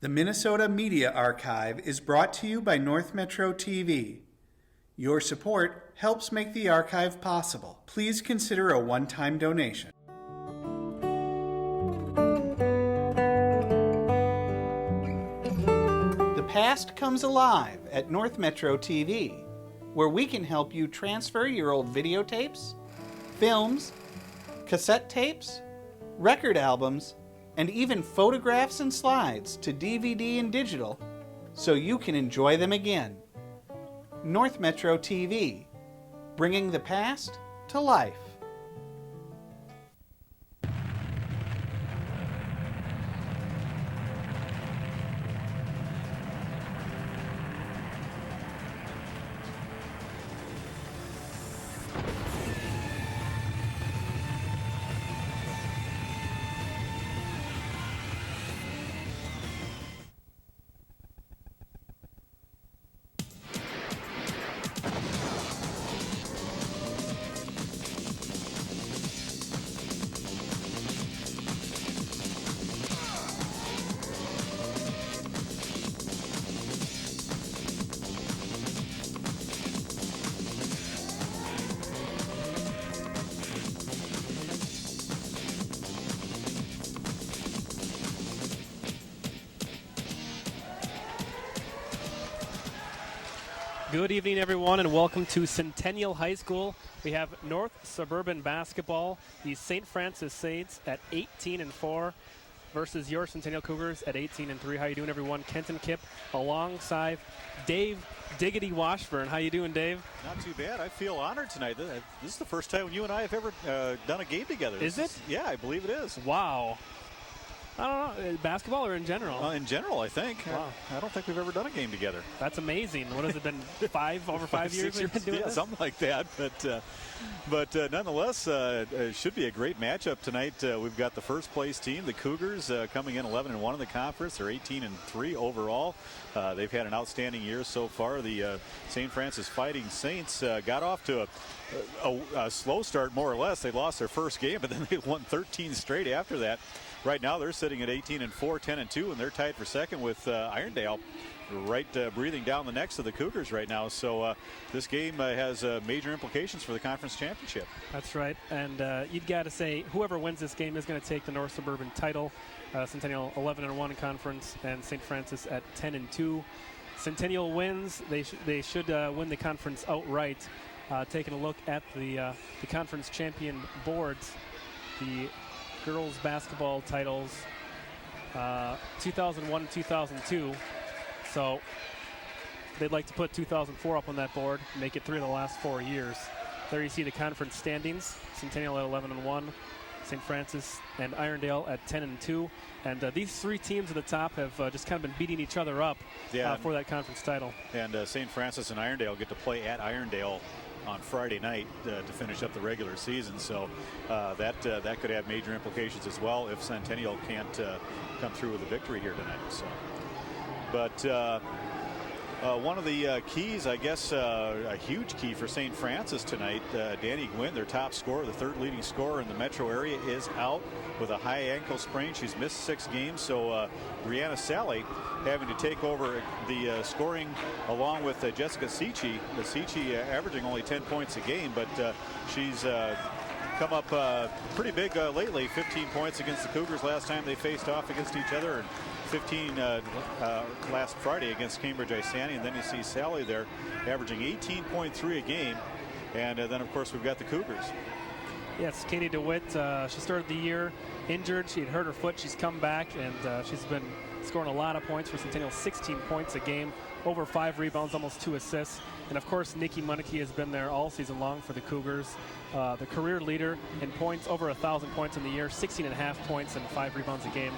The Minnesota Media Archive is brought to you by North Metro TV. Your support helps make the archive possible. Please consider a one-time donation. The past comes alive at North Metro TV, where we can help you transfer your old videotapes, films, cassette tapes, record albums, and even photographs and slides to DVD and digital so you can enjoy them again. North Metro TV, bringing the past to life. Good evening, everyone, and welcome to Centennial High School. We have North Suburban Basketball, the St. Francis Saints at 18-4 versus your Centennial Cougars at 18-3. How you doing, everyone? Kenton Kipp alongside Dave Diggity Washburn. How you doing, Dave? Not too bad. I feel honored tonight. This is the first time you and I have ever done a game together. Is it? Yeah, I believe it is. Wow. I don't know, basketball or in general? In general, I think. Wow. I don't think we've ever done a game together. That's amazing. What has it been, over 5 years we've been doing this? Something like that. But nonetheless, it should be a great matchup tonight. We've got the first place team, the Cougars, coming in 11-1 in the conference. They're 18-3 overall. They've had an outstanding year so far. The St. Francis Fighting Saints got off to a slow start, more or less. They lost their first game, but then they won 13 straight after that. Right now, they're sitting at 18-4, 10-2, and they're tied for second with Irondale, right breathing down the necks of the Cougars right now. So this game has major implications for the conference championship. That's right, and you'd got to say whoever wins this game is going to take the North Suburban title. Centennial 11-1 in conference, and St. Francis at 10-2. Centennial wins; they should win the conference outright. Taking a look at the conference champion boards, the girls basketball titles 2001 2002, so they'd like to put 2004 up on that board, make it 3 of the last 4 years. There you see the conference standings: Centennial at 11-1, St. Francis and Irondale at 10-2, and these 3 teams at the top have just kind of been beating each other up for that conference title. And St. Francis and Irondale get to play at Irondale on Friday night to finish up the regular season, so that could have major implications as well if Centennial can't come through with a victory here tonight. So, but one of the keys, I guess, a huge key for St. Francis tonight, Danny Gwynn, their top scorer, the 3rd leading scorer in the metro area, is out with a high ankle sprain. She's missed 6 games, so Brianna Sally having to take over the scoring along with Jessica Seachy. Seachy averaging only 10 points a game, but she's come up pretty big lately. 15 points against the Cougars last time they faced off against each other, and 15 last Friday against Cambridge Isani. And then you see Sally there averaging 18.3 a game. And then, of course, we've got the Cougars. Yes, Katie DeWitt, she started the year injured. She had hurt her foot. She's come back, and she's been scoring a lot of points for Centennial, 16 points a game, over 5 rebounds, almost 2 assists. And, of course, Nikki Munike has been there all season long for the Cougars. The career leader in points, over 1,000 points in the year, 16.5 points and 5 rebounds a game.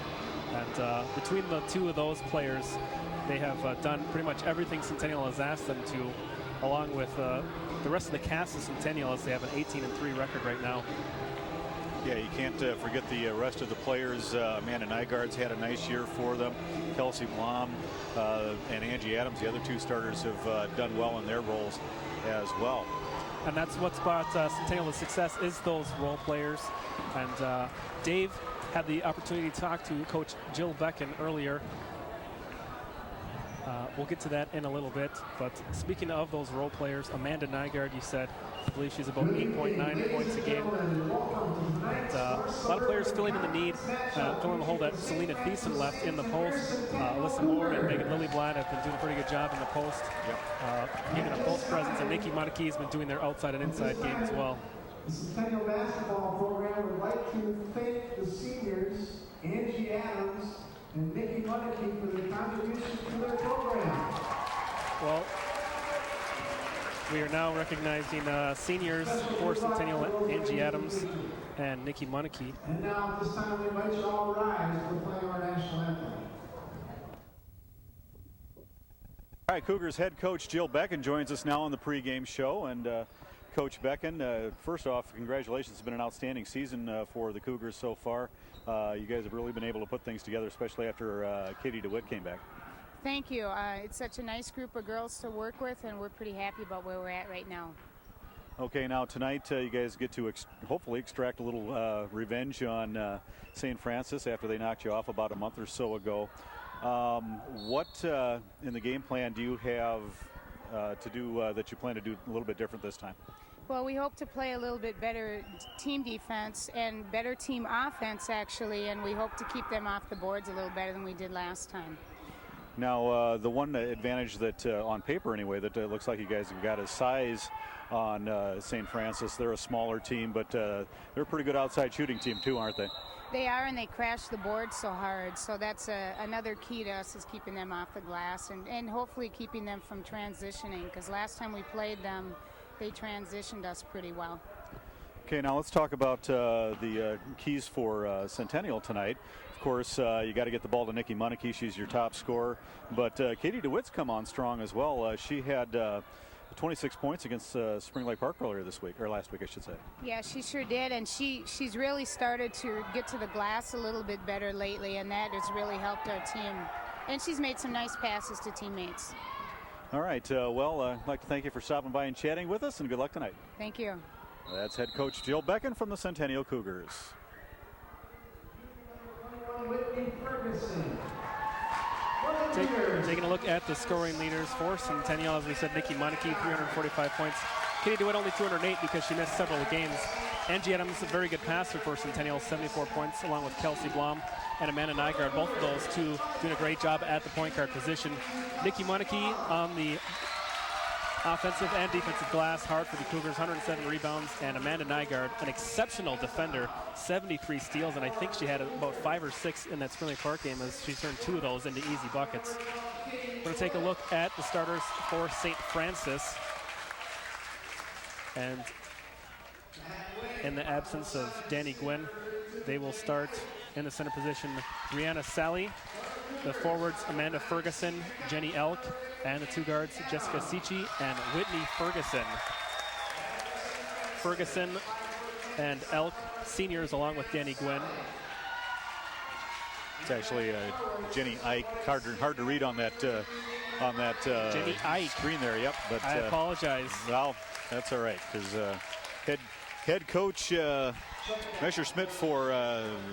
And between the 2 of those players, they have done pretty much everything Centennial has asked them to, along with the rest of the cast of Centennial, as they have an 18-3 record right now. Yeah, you can't forget the rest of the players. Amanda Nygaard's had a nice year for them. Kelsey Blom and Angie Adams, the other 2 starters, have done well in their roles as well. And that's what's brought Centennial to success, is those role players. And Dave had the opportunity to talk to Coach Jill Becken earlier. We'll get to that in a little bit. But speaking of those role players, Amanda Nygaard, you said, I believe she's about 8.9 points a game. And, a lot of players filling in the need, filling the hole that Selena Thiessen left in the post. Alyssa Moore and Megan Lillyblad have been doing a pretty good job in the post, giving a post presence. And Nikki Moneke has been doing their outside and inside game as well. The Centennial basketball program would like to thank the seniors, Angie Adams and Nikki Moneke, for their contributions to their program. Well, we are now recognizing seniors for Centennial, Angie Adams and Nikki Moneke. And now at this time we invite you all to rise for playing our national anthem. All right, Cougars head coach Jill Becken joins us now on the pregame show. And Coach Becken, first off, congratulations. It's been an outstanding season for the Cougars so far. You guys have really been able to put things together, especially after Katie DeWitt came back. Thank you. It's such a nice group of girls to work with, and we're pretty happy about where we're at right now. Okay, now tonight you guys get to hopefully extract a little revenge on St. Francis after they knocked you off about a month or so ago. What in the game plan do you have to do that you plan to do a little bit different this time? Well, we hope to play a little bit better team defense and better team offense, actually, and we hope to keep them off the boards a little better than we did last time. Now, the one advantage that, on paper anyway, that looks like you guys have got is size on St. Francis. They're a smaller team, but they're a pretty good outside shooting team too, aren't they? They are, and they crash the board so hard. So that's another key to us, is keeping them off the glass and hopefully keeping them from transitioning, because last time we played them, they transitioned us pretty well. Okay, now let's talk about the keys for Centennial tonight. Of course, you got to get the ball to Nikki Moneke. She's your top scorer. But Katie DeWitt's come on strong as well. She had 26 points against Spring Lake Park earlier this week, or last week, I should say. Yeah, she sure did, and she's really started to get to the glass a little bit better lately, and that has really helped our team. And she's made some nice passes to teammates. All right, well, I'd like to thank you for stopping by and chatting with us, and good luck tonight. Thank you. That's head coach Jill Becken from the Centennial Cougars. Taking a look at the scoring leaders for Centennial, as we said, Nikki Moneke, 345 points. Katie DeWitt only 208 because she missed several games. Angie Adams, a very good passer for Centennial, 74 points, along with Kelsey Blom and Amanda Nygaard. Both of those two doing a great job at the point guard position. Nikki Moneke on the offensive and defensive glass, hard for the Cougars, 107 rebounds, and Amanda Nygaard, an exceptional defender, 73 steals, and I think she had about 5 or 6 in that Spring Lake Park game, as she turned 2 of those into easy buckets. We're going to take a look at the starters for St. Francis. And in the absence of Danny Gwynn, they will start in the center position Brianna Sally, the forwards Amanda Ferguson, Jenny Elk, and the two guards Jessica Sichi and Whitney Ferguson. Ferguson and Elk, seniors, along with Danny Gwynn. It's actually Jenny Ike, hard to read on that Jenny Ike screen there. Yep, but I apologize. Well, that's all right, because head coach Messerschmidt for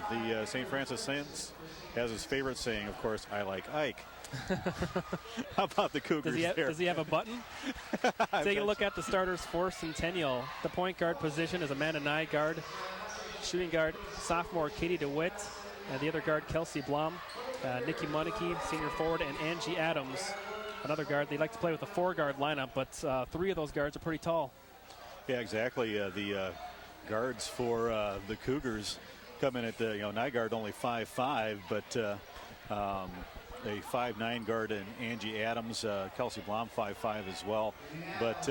the St. Francis Saints has his favorite saying, of course, "I like Ike." How about the Cougars? Does he have a button? Taking a look at the starters for Centennial. The point guard position is Amanda Nygaard. Shooting guard, sophomore Katie DeWitt. The other guard, Kelsey Blom. Nikki Moneke, senior forward, and Angie Adams, another guard. They like to play with a 4-guard lineup, but 3 of those guards are pretty tall. Yeah, exactly. The guards for the Cougars come in at Nygaard only 5'5", but a 5'9" guard in Angie Adams, Kelsey Blom 5'5" as well. But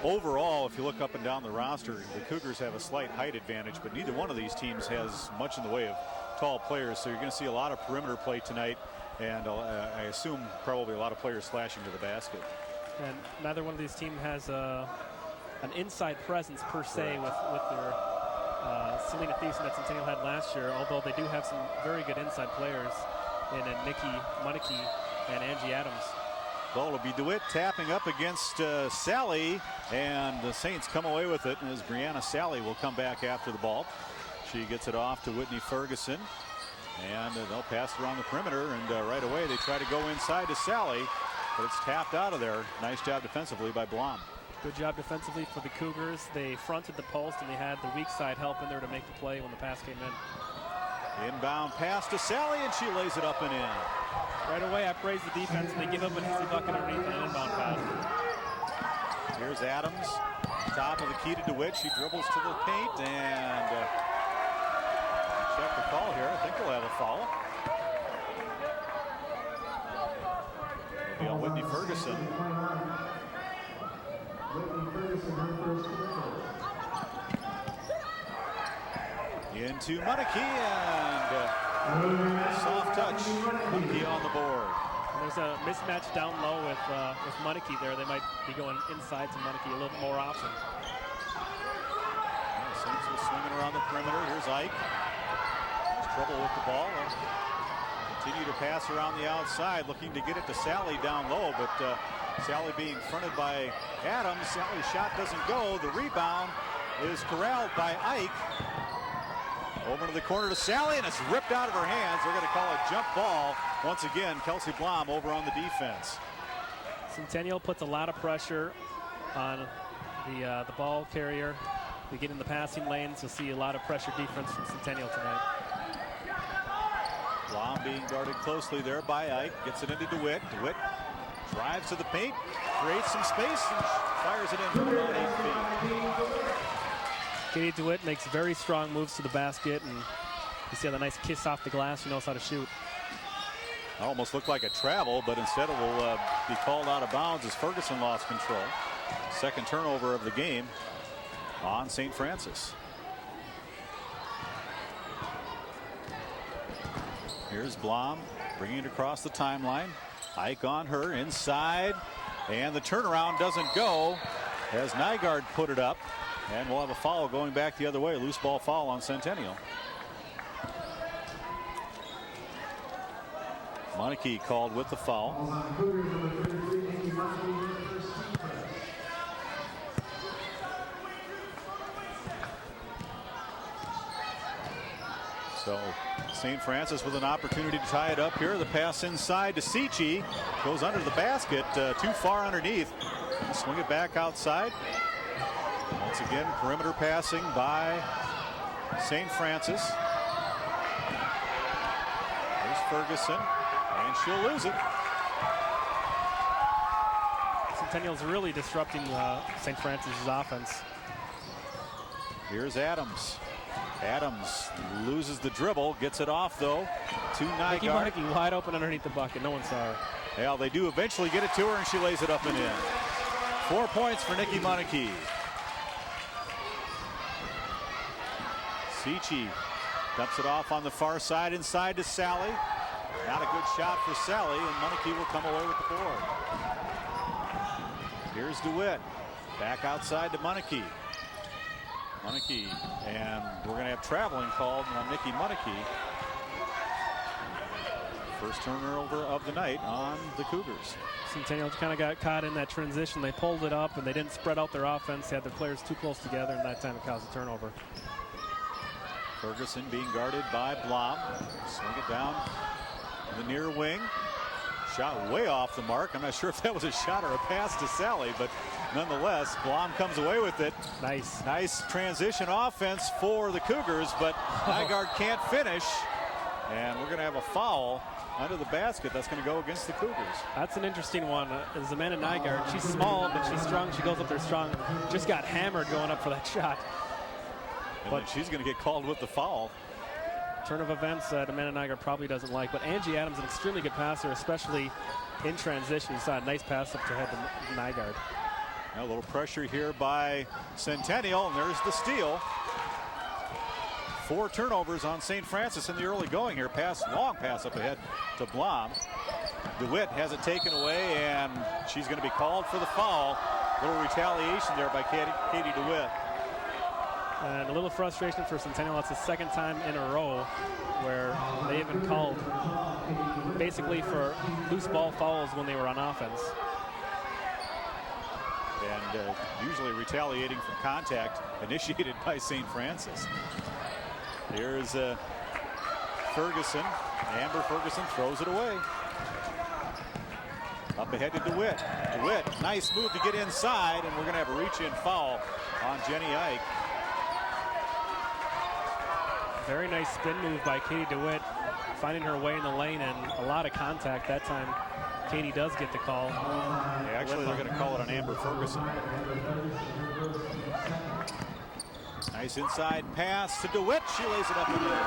overall, if you look up and down the roster, the Cougars have a slight height advantage, but neither one of these teams has much in the way of tall players. So you're going to see a lot of perimeter play tonight, and I assume probably a lot of players slashing to the basket. And neither one of these teams has an inside presence per se with their Selena Thiessen that Centennial had last year, although they do have some very good inside players in Nikki Moneke and Angie Adams. Ball will be DeWitt tapping up against Sally, and the Saints come away with it, as Brianna Sally will come back after the ball. She gets it off to Whitney Ferguson, and they'll pass it around the perimeter, and right away they try to go inside to Sally, but it's tapped out of there. Nice job defensively by Blom. Good job defensively for the Cougars. They fronted the post and they had the weak side help in there to make the play when the pass came in. Inbound pass to Sally, and she lays it up and in. Right away, I praise the defense, and they give up an easy bucket underneath an inbound pass. Here's Adams, top of the key to DeWitt. She dribbles to the paint, and check the call here. I think we'll have a foul. It'll be on Whitney Ferguson. Into Monarchy, and soft touch. Monarchy on the board. And there's a mismatch down low with Monarchy there. They might be going inside to Monarchy a little more often. Saints was swinging around the perimeter. Here's Ike. There's trouble with the ball. Continue to pass around the outside, looking to get it to Sally down low, but Sally being fronted by Adams. Sally's shot doesn't go. The rebound is corralled by Ike. Over to the corner to Sally, and it's ripped out of her hands. They're going to call a jump ball. Once again, Kelsey Blom over on the defense. Centennial puts a lot of pressure on the ball carrier. They get in the passing lanes. You'll see a lot of pressure defense from Centennial tonight. Blom being guarded closely there by Ike. Gets it into DeWitt. DeWitt drives to the paint, creates some space, and fires it in from about 8 feet. Katie DeWitt makes very strong moves to the basket, and you see the nice kiss off the glass. She knows how to shoot. Almost looked like a travel, but instead it will be called out of bounds as Ferguson lost control. Second turnover of the game on St. Francis. Here's Blom bringing it across the timeline. Ike on her inside, and the turnaround doesn't go as Nygaard put it up, and we'll have a foul going back the other way. Loose ball foul on Centennial. Monarchy called with the foul. So St. Francis with an opportunity to tie it up here. The pass inside to Sichi. Goes under the basket, too far underneath. Swing it back outside. Once again, perimeter passing by St. Francis. There's Ferguson, and she'll lose it. Centennial's really disrupting St. Francis' offense. Here's Adams. Adams loses the dribble, gets it off though to Nygaard. Nikki wide open underneath the bucket. No one saw her. Well, they do eventually get it to her, and she lays it up and in. 4 points for Nikki Monarchy. Sichi dumps it off on the far side inside to Sally. Not a good shot for Sally, and Monarchy will come away with the board. Here's DeWitt. Back outside to Monarchy. Monarchy, and we're going to have traveling called on Nikki Monarchy. First turnover of the night on the Cougars. Centennial kind of got caught in that transition. They pulled it up, and they didn't spread out their offense. They had their players too close together, and that time it caused a turnover. Ferguson being guarded by Blom. Swing it down the near wing. Shot way off the mark. I'm not sure if that was a shot or a pass to Sally, but nonetheless, Blom comes away with it. Nice transition offense for the Cougars, but Nygaard can't finish. And we're going to have a foul under the basket. That's going to go against the Cougars. That's an interesting one. Is Amanda Nygaard. She's small, but she's strong. She goes up there strong. Just got hammered going up for that shot. But she's going to get called with the foul. Turn of events that Amanda Nygaard probably doesn't like. But Angie Adams, an extremely good passer, especially in transition. You saw a nice pass up to head to Nygaard. A little pressure here by Centennial, and there's the steal. 4 turnovers on St. Francis in the early going here. Long pass up ahead to Blom. DeWitt has it taken away, and she's going to be called for the foul. A little retaliation there by Katie DeWitt. And a little frustration for Centennial. That's the second time in a row where they have been called basically for loose ball fouls when they were on offense. And usually retaliating from contact initiated by St. Francis. Here's Ferguson. Amber Ferguson throws it away. Up ahead to DeWitt. DeWitt, nice move to get inside, and we're going to have a reach-in foul on Jenny Ike. Very nice spin move by Katie DeWitt, finding her way in the lane, and a lot of contact that time. Katie does get the call. Yeah, actually, they're going to call it on Amber Ferguson. Nice inside pass to DeWitt. She lays it up in there.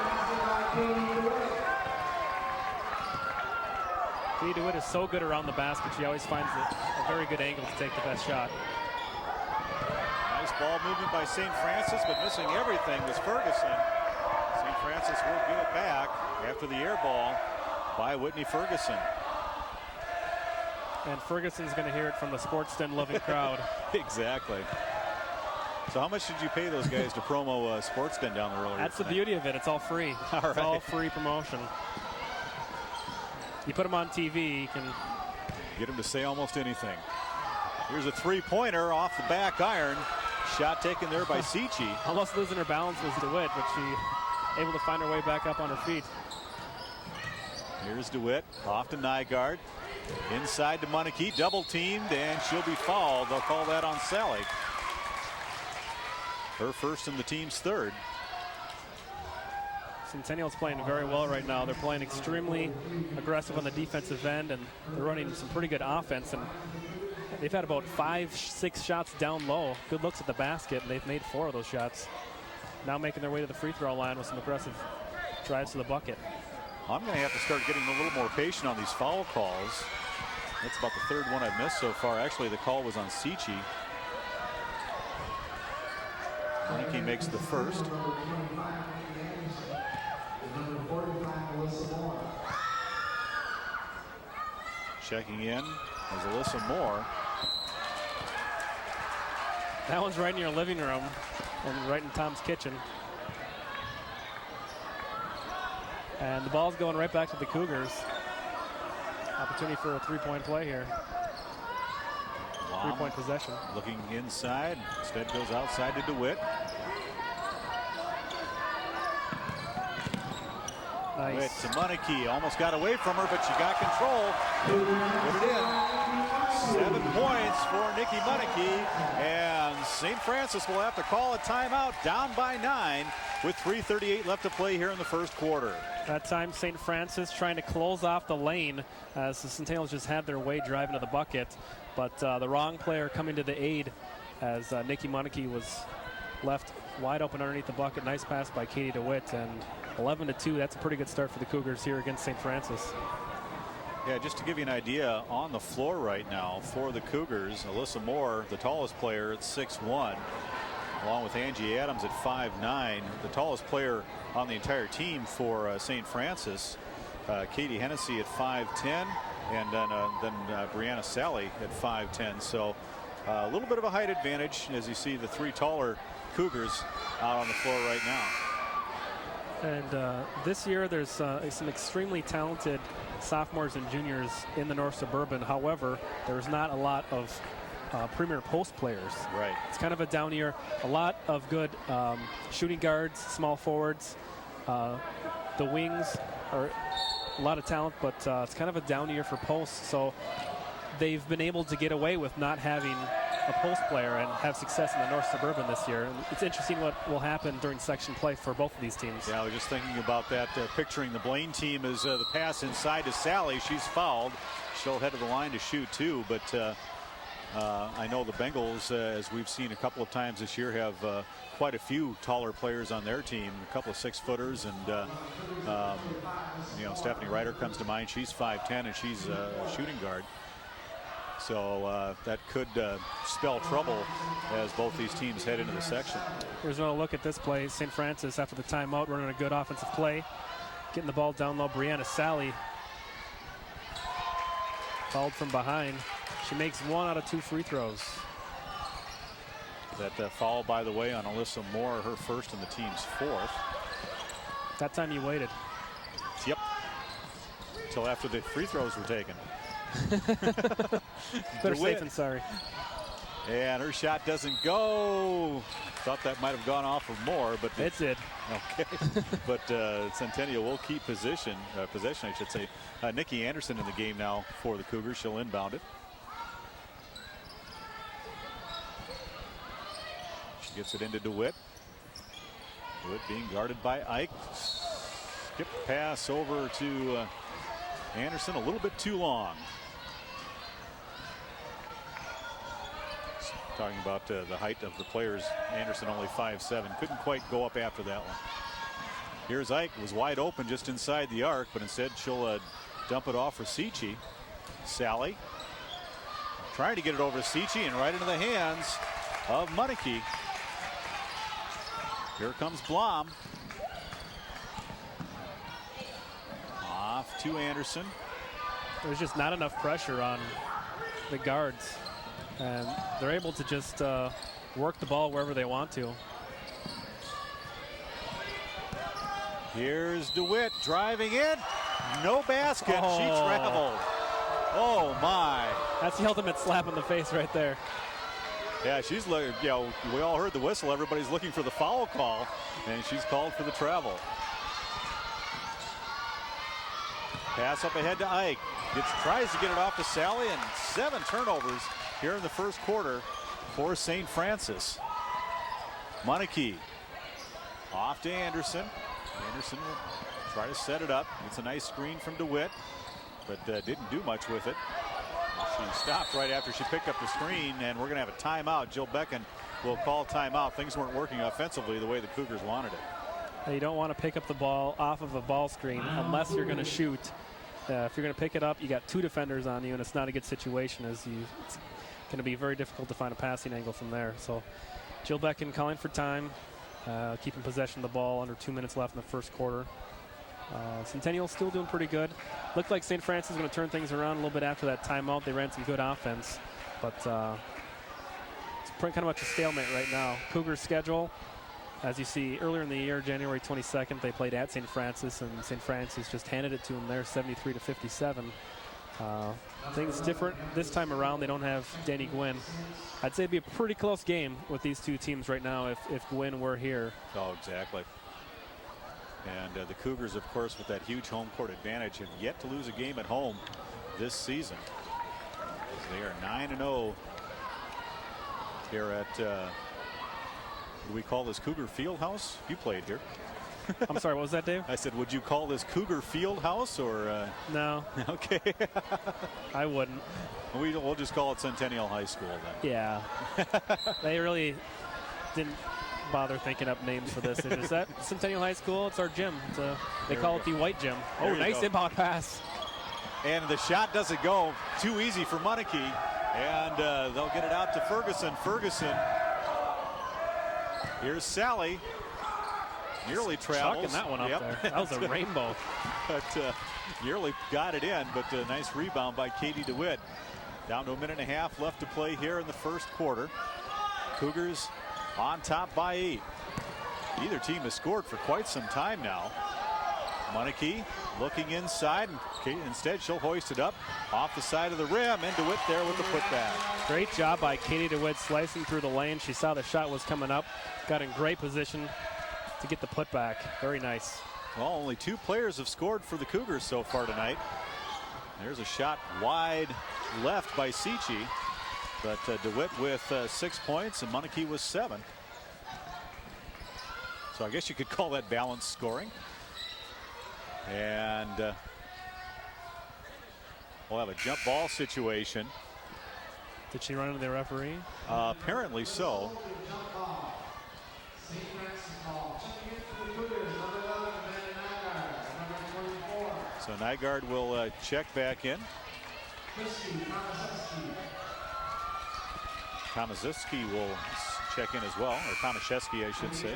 Katie DeWitt is so good around the basket. She always finds a very good angle to take the best shot. Nice ball movement by St. Francis, but missing everything was Ferguson. St. Francis will get it back after the air ball by Whitney Ferguson. And Ferguson's going to hear it from the Sports Den loving crowd. Exactly. So how much did you pay those guys to promo Sports Den down the road? That's the beauty of it. It's all free. All right. It's all free promotion. You put them on TV, you can get them to say almost anything. Here's a three-pointer off the back iron. Shot taken there by Sichi. Almost losing her balance was DeWitt, but she able to find her way back up on her feet. Here's DeWitt off to Nygaard. Inside to Munike, double teamed, and she'll be fouled. They'll call that on Sally. Her first and the team's third. Centennial's playing very well right now. They're playing extremely aggressive on the defensive end, and they're running some pretty good offense. And they've had about 5-6 shots down low. Good looks at the basket, and they've made 4 of those shots. Now making their way to the free throw line with some aggressive drives to the bucket. I'm going to have to start getting a little more patient on these foul calls. That's about the third one I've missed so far. Actually, the call was on Sichi. Munike makes the first. Checking in is Alyssa Moore. That one's right in your living room and right in Tom's kitchen. And the ball's going right back to the Cougars. Opportunity for a three-point play here. Three-point possession. Looking inside. Instead goes outside to DeWitt. Nice. DeWitt to Munike. Almost got away from her, but she got control. Put it in. 7 points for Nikki Munike. And St. Francis will have to call a timeout, down by 9 with 3:38 left to play here in the first quarter. That time, St. Francis trying to close off the lane as the Centennials just had their way driving to the bucket. But the wrong player coming to the aid as Nikki Munike was left wide open underneath the bucket. Nice pass by Katie DeWitt, and 11-2. That's a pretty good start for the Cougars here against St. Francis. Yeah, just to give you an idea, on the floor right now for the Cougars, Alyssa Moore, the tallest player at 6'1", along with Angie Adams at 5'9", the tallest player on the entire team for St. Francis, Katie Hennessy at 5'10", and then Brianna Sally at 5'10". So a little bit of a height advantage as you see the 3 taller Cougars out on the floor right now. And this year there's some extremely talented sophomores and juniors in the North Suburban. However, there's not a lot of premier post players. Right. It's kind of a down year. A lot of good shooting guards, small forwards. The wings are a lot of talent, but it's kind of a down year for posts. So they've been able to get away with not having a post player and have success in the North Suburban this year. And it's interesting what will happen during section play for both of these teams. Yeah, I was just thinking about that, picturing the Blaine team as the pass inside to Sally. She's fouled. She'll head to the line to shoot too, but I know the Bengals, as we've seen a couple of times this year, have quite a few taller players on their team, a couple of 6-footers, and Stephanie Ryder comes to mind. She's 5'10", and she's a shooting guard. So that could spell trouble as both these teams head into the section. Here's another look at this play. St. Francis, after the timeout, running a good offensive play, getting the ball down low. Brianna Sally fouled from behind. She makes 1 out of 2 free throws. That foul, by the way, on Alyssa Moore, her first and the team's 4th. That time you waited. Yep. Until after the free throws were taken. Better safe than sorry. And her shot doesn't go. Thought that might have gone off of more, but it did. Okay, but Centennial will keep possession, I should say. Nikki Anderson in the game now for the Cougars. She'll inbound it. She gets it into DeWitt. DeWitt being guarded by Ike. Skip pass over to Anderson, a little bit too long. Talking about the height of the players. Anderson only 5'7". Couldn't quite go up after that one. Here's Ike. Was wide open just inside the arc, but instead she'll dump it off for Seachy. Sally trying to get it over to Seachy and right into the hands of Munneke. Here comes Blom. Off to Anderson. There's just not enough pressure on the guards. And they're able to just work the ball wherever they want to. Here's DeWitt driving in. No basket. She traveled. Oh, my. That's the ultimate slap in the face right there. Yeah, she's looking, you know, we all heard the whistle. Everybody's looking for the foul call, and she's called for the travel. Pass up ahead to Ike. Tries to get it off to Sally, and 7 turnovers here in the first quarter for St. Francis. Munneke off to Anderson. Anderson will try to set it up. It's a nice screen from DeWitt, but didn't do much with it. She stopped right after she picked up the screen, and we're going to have a timeout. Jill Becken will call timeout. Things weren't working offensively the way the Cougars wanted it. You don't want to pick up the ball off of a ball screen unless you're going to shoot. If you're going to pick it up, you got 2 defenders on you, and it's not a good situation. It's going to be very difficult to find a passing angle from there. So Jill Becken calling for time, keeping possession of the ball, under 2 minutes left in the first quarter. Centennial still doing pretty good. Looked like St. Francis is going to turn things around a little bit after that timeout. They ran some good offense, but it's kind of much a stalemate right now. Cougars' schedule, as you see, earlier in the year, January 22nd, they played at St. Francis, and St. Francis just handed it to them there, 73-57. Things different this time around. They don't have Danny Gwynn. I'd say it'd be a pretty close game with these 2 teams right now if Gwynn were here. Oh, exactly. And the Cougars, of course, with that huge home court advantage, have yet to lose a game at home this season. They are 9-0 here at, do we call this Cougar Fieldhouse? You played here. I'm sorry, what was that, Dave? I said, would you call this Cougar Fieldhouse or? No. Okay. I wouldn't. We'll just call it Centennial High School then. Yeah. They really didn't bother thinking up names for this. Is that Centennial High School? It's our gym. They call it the White Gym. Oh, nice inbound pass. And the shot doesn't go. Too easy for Munneke. And they'll get it out to Ferguson. Ferguson. Here's Sally. Nearly travels. Chucking that one up there. That was a rainbow. But nearly got it in, but a nice rebound by Katie DeWitt. Down to 1.5 minutes left to play here in the first quarter. Cougars on top by 8. Either team has scored for quite some time now. Munneke looking inside, and instead she'll hoist it up off the side of the rim, and DeWitt there with the putback. Great job by Katie DeWitt slicing through the lane. She saw the shot was coming up, got in great position to get the putback. Very nice. Well, only 2 players have scored for the Cougars so far tonight. There's a shot wide left by Seachy, but DeWitt with 6 points and Munneke with 7. So I guess you could call that balanced scoring. And we'll have a jump ball situation. Did she run into the referee? Apparently so. So Nygaard will check back in. Tomaszewski will check in as well, or Tomaszewski, I should say.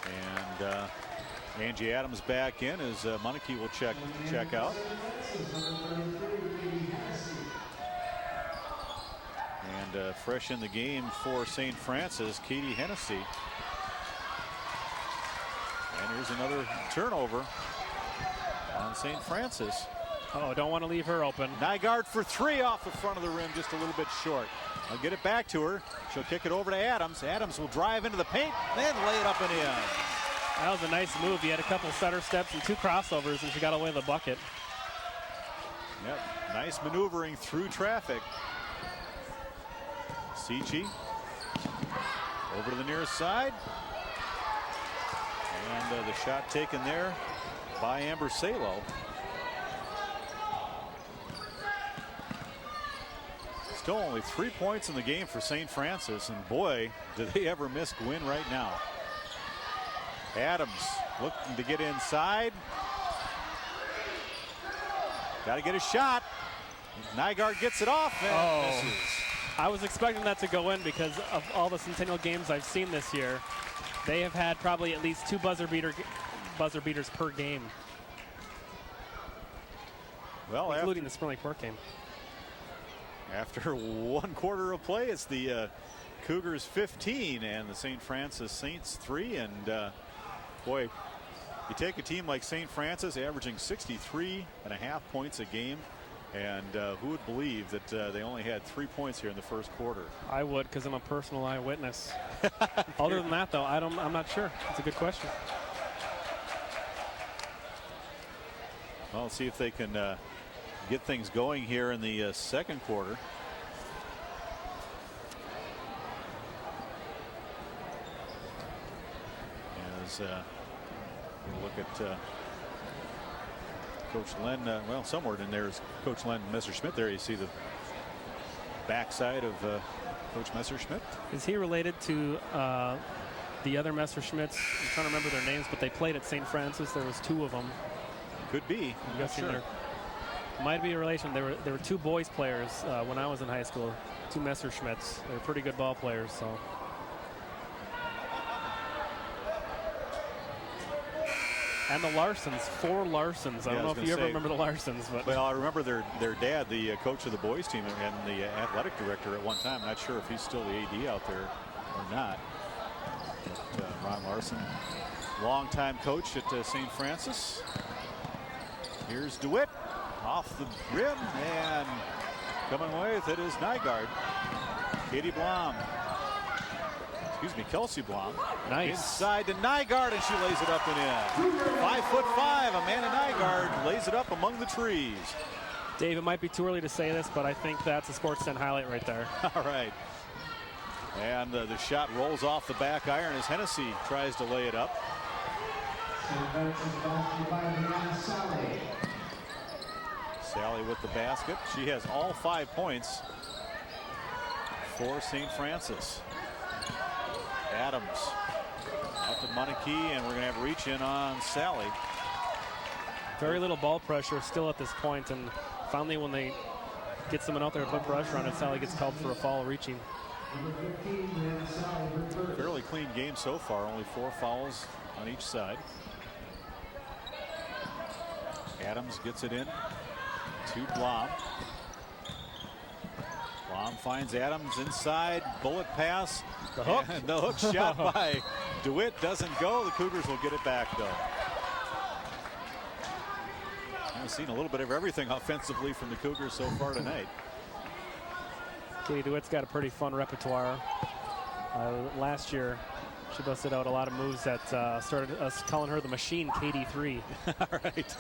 And Angie Adams back in as Munneke will check out. And fresh in the game for St. Francis, Katie Hennessy. And here's another turnover on St. Francis. Oh, don't want to leave her open. Nygaard for 3 off the front of the rim, just a little bit short. I'll get it back to her. She'll kick it over to Adams. Adams will drive into the paint, then lay it up and in. That was a nice move. He had a couple setter steps and 2 crossovers, and she got away with the bucket. Yep, nice maneuvering through traffic. Cici over to the near side. And the shot taken there by Amber Salo. Still only 3 points in the game for St. Francis, and boy, do they ever miss Gwynn right now. Adams looking to get inside. Got to get a shot. Nygaard gets it off and misses. I was expecting that to go in because of all the Centennial games I've seen this year. They have had probably at least 2 buzzer beaters per game. Well, including the Spring Lake Park game. After 1 quarter of play, it's the Cougars 15 and the St. Francis Saints 3. And boy, you take a team like St. Francis averaging 63.5 points a game, and who would believe that they only had 3 points here in the first quarter? I would, because I'm a personal eyewitness. Other than that, though, I'm not sure. It's a good question. Well, let's see if they can get things going here in the second quarter. As we look at Coach Len, well, somewhere in there is Coach Len Messerschmidt. There you see the backside of Coach Messerschmidt. Is he related to the other Messerschmitts? I'm trying to remember their names, but they played at St. Francis. There was 2 of them. Could be. I'm guessing there might be a relation. There were 2 boys players when I was in high school. 2 Messerschmitts. They were pretty good ball players. So. And the Larsons, 4 Larsons. I don't know if you ever remember the Larsons, but well, I remember their dad, the coach of the boys team and the athletic director at one time. Not sure if he's still the AD out there or not. But, Ron Larson, longtime coach at St. Francis. Here's DeWitt off the rim, and coming away with it is Nygaard. Katie Blom. Excuse me, Kelsey Blom. Nice. Inside to Nygaard, and she lays it up and in. 5'5", Amanda Nygaard lays it up among the trees. Dave, it might be too early to say this, but I think that's a Sports 10 highlight right there. All right. And the shot rolls off the back iron as Hennessy tries to lay it up. Sally with the basket. She has all 5 points for St. Francis. Adams out to Monarchy, and we're going to have reach in on Sally. Very little ball pressure still at this point, and finally when they get someone out there to put pressure on it, Sally gets called for a foul reaching. Fairly clean game so far, only 4 fouls on each side. Adams gets it in to Blom. Blom finds Adams inside, bullet pass. The hook. And the hook shot by DeWitt doesn't go. The Cougars will get it back, though. I've seen a little bit of everything offensively from the Cougars so far tonight. Katie DeWitt's got a pretty fun repertoire. Last year, she busted out a lot of moves that started us calling her the Machine, KD3. All right.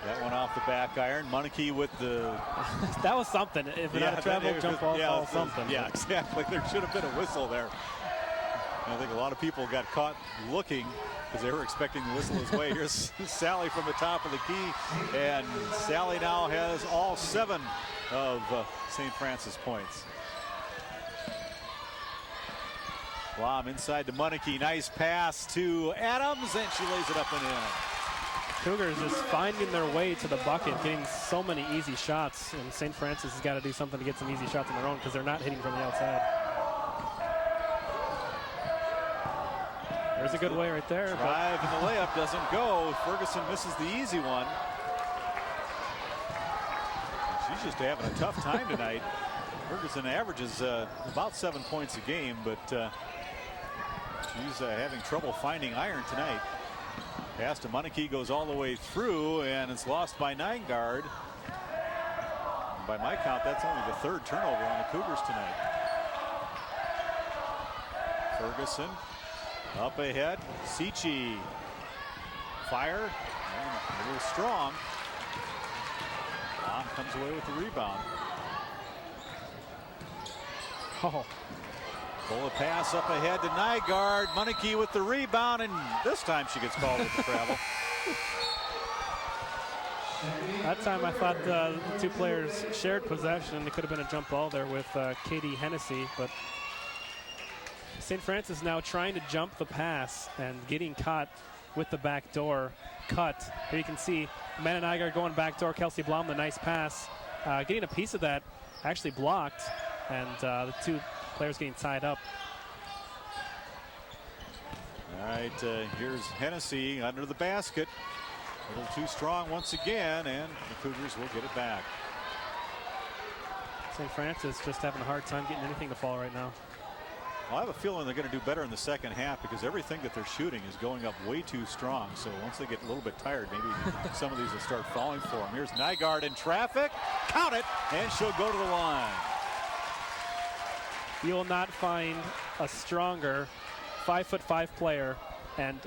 That one off the back iron. Monarchy with the... That was something. If it had a travel jump ball, foul, something. Yeah, exactly. There should have been a whistle there. And I think a lot of people got caught looking because they were expecting the whistle his way. Here's Sally from the top of the key. And Sally now has all 7 of St. Francis points. Blom inside to Monarchy. Nice pass to Adams, and she lays it up and in. Cougars just finding their way to the bucket, getting so many easy shots, and St. Francis has got to do something to get some easy shots on their own because they're not hitting from the outside. There's a good way right there. Drive and the layup doesn't go. Ferguson misses the easy one. She's just having a tough time tonight. Ferguson averages about 7 points a game, but she's having trouble finding iron tonight. Pass to Munike goes all the way through, and it's lost by Nygaard. By my count, that's only the 3rd turnover on the Cougars tonight. Ferguson up ahead. Sichi. Fire. And a little strong. Long comes away with the rebound. Oh. Pull a pass up ahead to Nygaard. Munike with the rebound, and this time she gets called with the travel. That time I thought the 2 players shared possession, and it could have been a jump ball there with Katie Hennessy, but St. Francis now trying to jump the pass and getting caught with the backdoor cut. Here you can see Amanda Nygaard going backdoor. Kelsey Blum, the nice pass. Getting a piece of that, actually blocked, and the 2 players getting tied up. All right, here's Hennessy under the basket. A little too strong once again, and the Cougars will get it back. St. Francis just having a hard time getting anything to fall right now. Well, I have a feeling they're going to do better in the second half because everything that they're shooting is going up way too strong. So once they get a little bit tired, maybe some of these will start falling for them. Here's Nygaard in traffic. Count it, and she'll go to the line. You will not find a stronger 5'5" player, and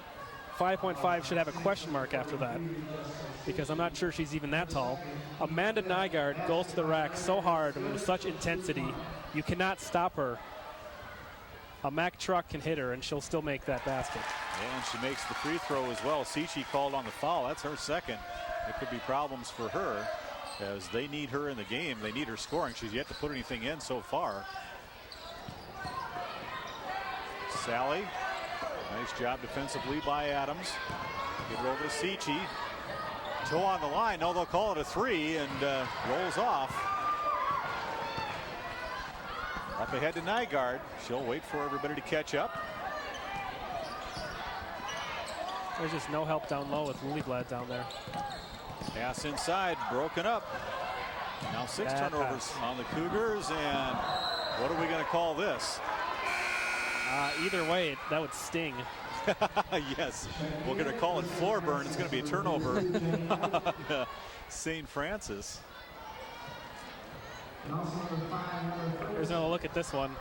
5.5 should have a question mark after that because I'm not sure she's even that tall. Amanda Nygaard goes to the rack so hard and with such intensity, you cannot stop her. A Mack truck can hit her and she'll still make that basket. And she makes the free throw as well. Sichi called on the foul. That's her 2nd. It could be problems for her as they need her in the game. They need her scoring. She's yet to put anything in so far. Sally. Nice job defensively by Adams. Get it over to Sichi. Toe on the line. No, they'll call it a 3 and rolls off. Up ahead to Nygaard. She'll wait for everybody to catch up. There's just no help down low with Liljeblad down there. Pass inside, broken up. Now 6 turnovers on the Cougars, and what are we going to call this? Either way, that would sting. Yes, we're going to call it floor burn. It's going to be a turnover on St. Francis. Here's another look at this one.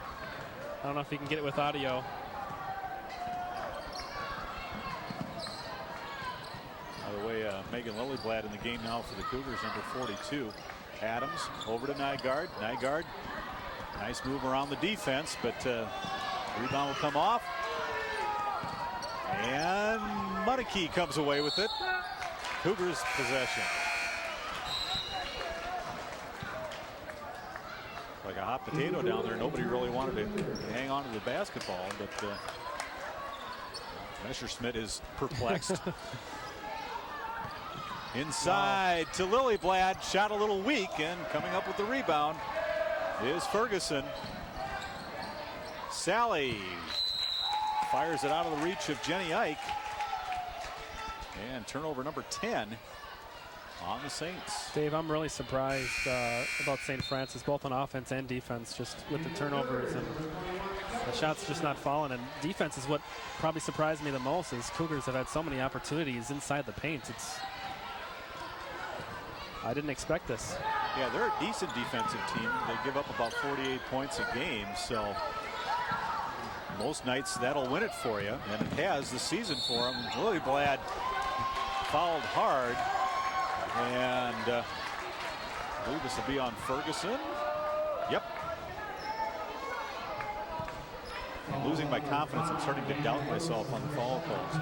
I don't know if you can get it with audio. By the way, Megan Liljeblad in the game now for the Cougars, number 42. Adams over to Nygaard. Nygaard, nice move around the defense, but rebound will come off. And Munike comes away with it. Cougars possession. Like a hot potato down there. Nobody really wanted to hang on to the basketball, but Messerschmidt is perplexed. Inside to Liljeblad. Shot a little weak, and coming up with the rebound is Ferguson. Sally fires it out of the reach of Jenny Ike. And turnover number 10 on the Saints. Dave, I'm really surprised about St. Francis, both on offense and defense, just with the turnovers and the shots just not falling. And defense is what probably surprised me the most, is Cougars have had so many opportunities inside the paint. I didn't expect this. Yeah, they're a decent defensive team. They give up about 48 points a game, so most nights that'll win it for you, and it has this season for them. Liljeblad fouled hard, and I believe this will be on Ferguson. Yep. I'm losing my confidence. I'm starting to doubt myself on the foul calls.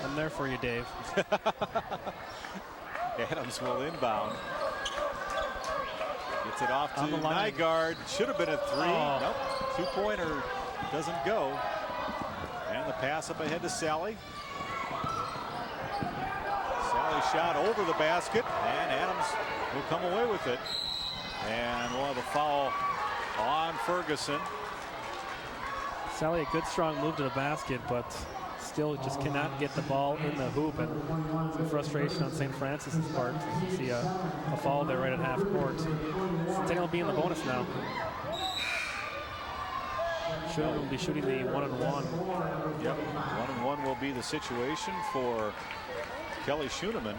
I'm there for you, Dave. Adams will inbound. Gets it off to Nygaard. Should have been a 3. Oh. Nope. 2-pointer doesn't go. And the pass up ahead to Sally. Sally shot over the basket, and Adams will come away with it. And we'll have a foul on Ferguson. Sally, a good strong move to the basket, but still just cannot get the ball in the hoop, and some frustration on St. Francis's part. You see a foul there right at half court. Centennial will be in the bonus now. Will be shooting the 1-and-1. Yep, 1-and-1 will be the situation for Kelly Schoenemann.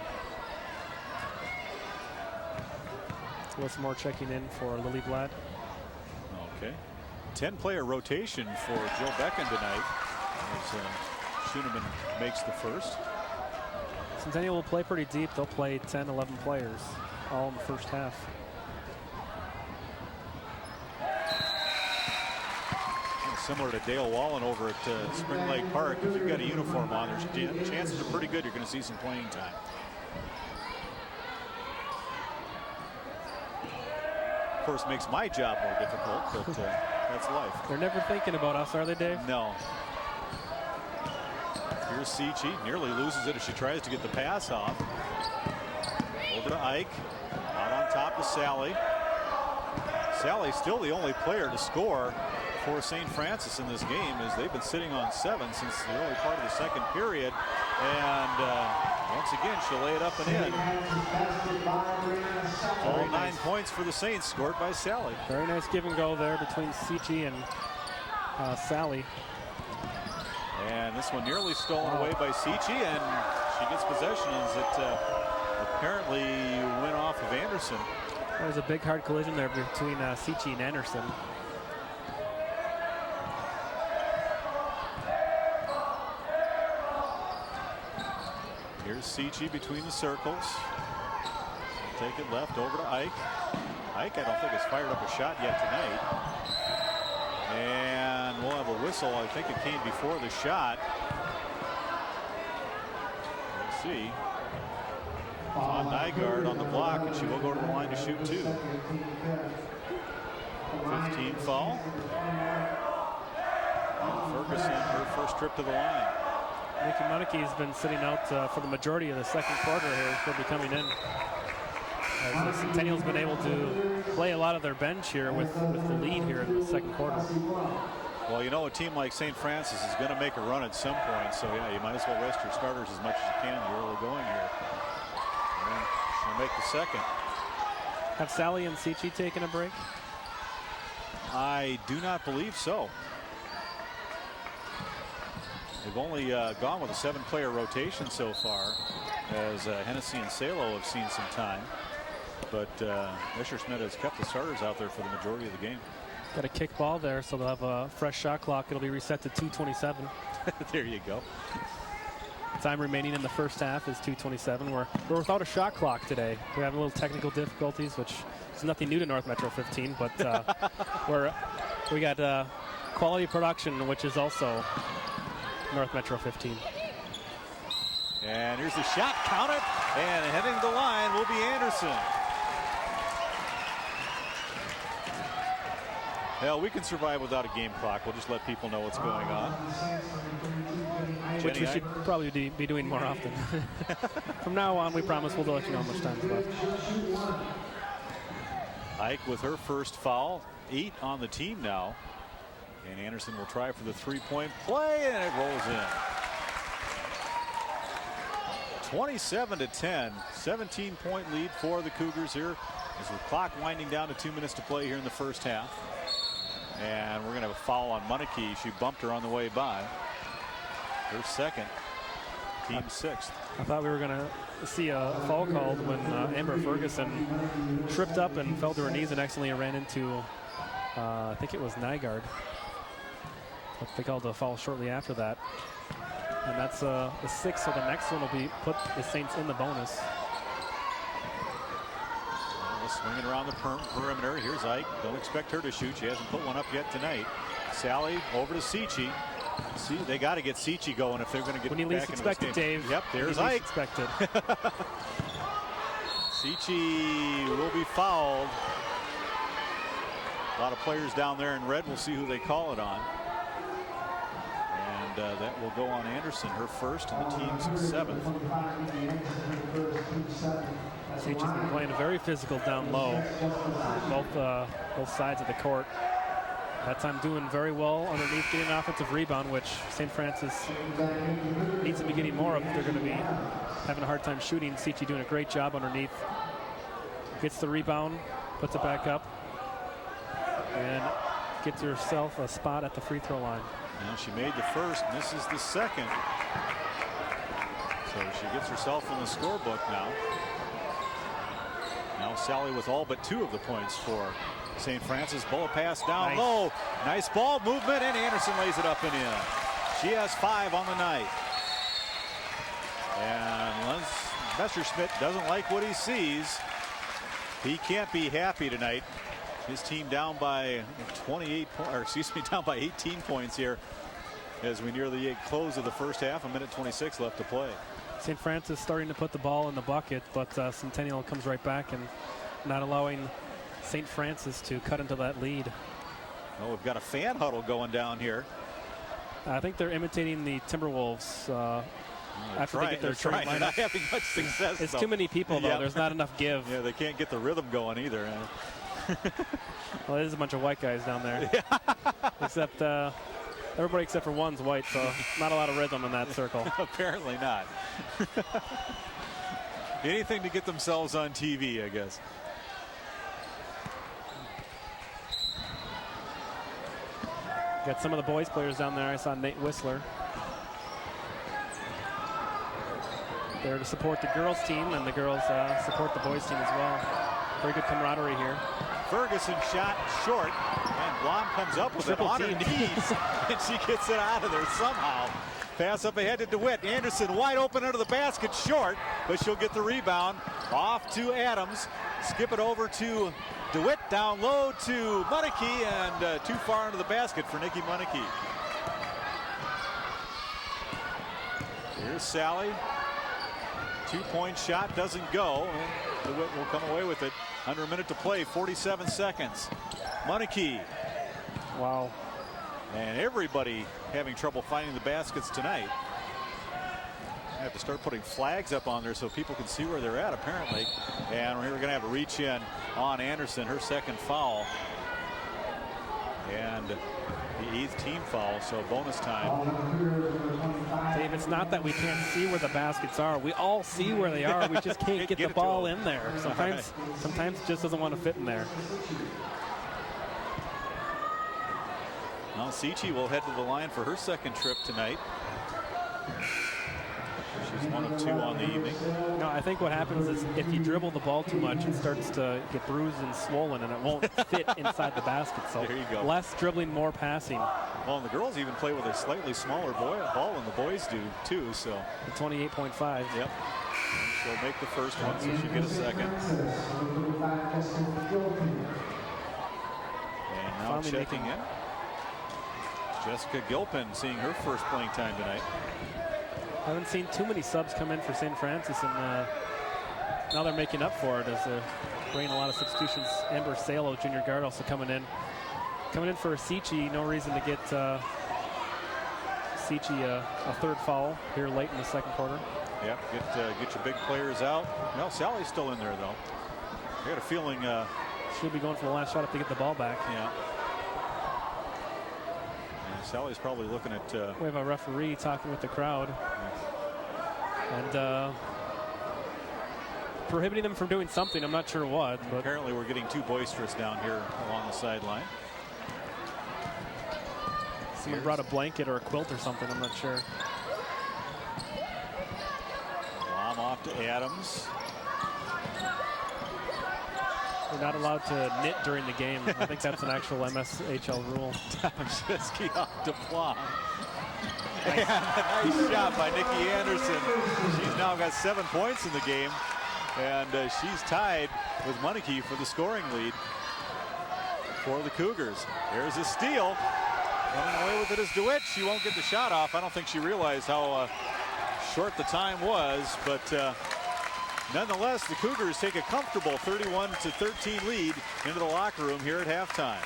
What's more checking in for Lily Blad. Okay. 10-player rotation for Jill Becken tonight as Schoenemann makes the first. Centennial will play pretty deep. They'll play 10, 11 players all in the first half. Similar to Dale Wallen over at Spring Lake Park. If you've got a uniform on, there's chances are pretty good you're going to see some playing time. Of course, makes my job more difficult, but that's life. They're never thinking about us, are they, Dave? No. Here's Seachy, nearly loses it as she tries to get the pass off. Over to Ike, out on top to Sally. Sally's still the only player to score for St. Francis in this game, as they've been sitting on 7 since the early part of the second period. And once again, she'll lay it up and in. All 9 points for the Saints, scored by Sally. Very nice give and go there between Seachy and Sally. And this one nearly stolen away by Seachy, and she gets possession as it apparently went off of Anderson. There was a big hard collision there between Seachy and Anderson. Here's Seachy between the circles. Take it left over to Ike. Ike, I don't think has fired up a shot yet tonight. And we'll have a whistle. I think it came before the shot. We'll see. On Nygaard on the block, and she will go to the line to shoot 2. 15 foul. And Ferguson, her first trip to the line. Nikki Munike has been sitting out for the majority of the second quarter here. She'll be coming in. As the Centennial's been able to play a lot of their bench here with the lead here in the second quarter. Well, you know, a team like St. Francis is going to make a run at some point, so yeah, you might as well rest your starters as much as you can in the early going here. And she'll make the second. Have Sally and Seachy taken a break? I do not believe so. They've only gone with a 7-player rotation so far, as Hennessy and Salo have seen some time. But Messerschmidt has kept the starters out there for the majority of the game. Got a kick ball there, so they'll have a fresh shot clock. It'll be reset to 2:27. There you go. Time remaining in the first half is 2:27. We're without a shot clock today. We're having a little technical difficulties, which is nothing new to North Metro 15, but we got quality production, which is also North Metro 15. And here's the shot, count it, and heading the line will be Anderson. Hell, we can survive without a game clock. We'll just let people know what's going on. Which we should probably be doing more often. From now on, we promise we'll let you know how much time's left. Ike with her first foul, 8 on the team now. And Anderson will try for the 3-point play, and it rolls in. 27-10, 17-point lead for the Cougars here, as the clock winding down to 2 minutes to play here in the first half. And we're going to have a foul on Munike. She bumped her on the way by. Her second, team 6th. I thought we were going to see a foul called when Amber Ferguson tripped up and fell to her knees and accidentally ran into, I think it was Nygaard. But they called a foul shortly after that. And that's the 6th, so the next one will be put the Saints in the bonus. Swinging around the perimeter. Here's Ike. Don't expect her to shoot. She hasn't put one up yet tonight. Sally over to Seachy. See, they got to get Seachy going if they're going to get when you back least into this expect game. it, Dave. Yep, there's when you Ike. least expect it. Seachy will be fouled. A lot of players down there in red. We'll see who they call it on. And that will go on Anderson, her first, and the team's 7th. Seachy's been playing very physical down low, both sides of the court. That time doing very well underneath, getting an offensive rebound, which St. Francis needs to be getting more of. They're going to be having a hard time shooting. Seachy doing a great job underneath. Gets the rebound, puts it back up, and gets herself a spot at the free throw line. Now she made the first, and this is the second. So she gets herself in the scorebook now. Now Sally with all but 2 of the points for St. Francis. Bullet pass down low. Nice ball movement, and Anderson lays it up and in. She has 5 on the night. And Lens Messerschmidt doesn't like what he sees. He can't be happy tonight. His team down by 18 points here as we near the close of the first half. 1:26 left to play. St. Francis starting to put the ball in the bucket, but Centennial comes right back and not allowing St. Francis to cut into that lead. Well, we've got a fan huddle going down here. I think they're imitating the Timberwolves after they get their trying. They're not having much success. It's too many people, though. There's not enough give. Yeah, they can't get the rhythm going either. Well, there's a bunch of white guys down there. Except everybody except for one's white, so not a lot of rhythm in that circle. Apparently not. Anything to get themselves on TV, I guess. Got some of the boys players down there. I saw Nate Whistler there to support the girls team, and the girls support the boys team as well. Very good camaraderie here. Ferguson shot short, and Blom comes up with it on her knees, and she gets it out of there somehow. Pass up ahead to DeWitt. Anderson wide open under the basket, short, but she'll get the rebound. Off to Adams. Skip it over to DeWitt, down low to Munneke, and too far into the basket for Nikki Munneke. Here's Sally. 2-point shot doesn't go, and DeWitt will come away with it. Under a minute to play, 47 seconds. Munneke. Wow. And everybody having trouble finding the baskets tonight. I have to start putting flags up on there so people can see where they're at, apparently. And we're going to have a reach in on Anderson, her 2nd foul. And the 8th team foul, so bonus time. Dave, it's not that we can't see where the baskets are. We all see where they are. We just can't get the ball in there. Sometimes it just doesn't want to fit in there. Now Sichi will head to the line for her 2nd trip tonight. She's 1 of 2 on the evening. No, I think what happens is if you dribble the ball too much, it starts to get bruised and swollen, and it won't fit inside the basket. So there you go. Less dribbling, more passing. Well, and the girls even play with a slightly smaller ball than the boys do, too. So 28.5. Yep. She'll make the first one, so she'll get a 2nd. And now Finally checking in. Jessica Gilpin seeing her first playing time tonight. I haven't seen too many subs come in for St. Francis, and now they're making up for it as they're bringing a lot of substitutions. Amber Salo, junior guard, also coming in. Coming in for Sichi, no reason to get Sichi a 3rd foul here late in the 2nd quarter. Yep, get your big players out. Well, Sally's still in there, though. I got a feeling she'll be going for the last shot if they get the ball back. Yeah. And Sally's probably looking at... we have a referee talking with the crowd. And prohibiting them from doing something. I'm not sure what. But apparently we're getting too boisterous down here along the sideline. Someone brought a blanket or a quilt or something. I'm not sure. Blom off to Adams. We're not allowed to knit during the game. I think that's an actual MSHL rule. Tomaszewski off to Blom. And a nice shot by Nikki Anderson. She's now got 7 points in the game, and she's tied with Munneke for the scoring lead for the Cougars. There's a steal. Running away with it is DeWitt. She won't get the shot off. I don't think she realized how short the time was, but nonetheless, the Cougars take a comfortable 31-13 lead into the locker room here at halftime.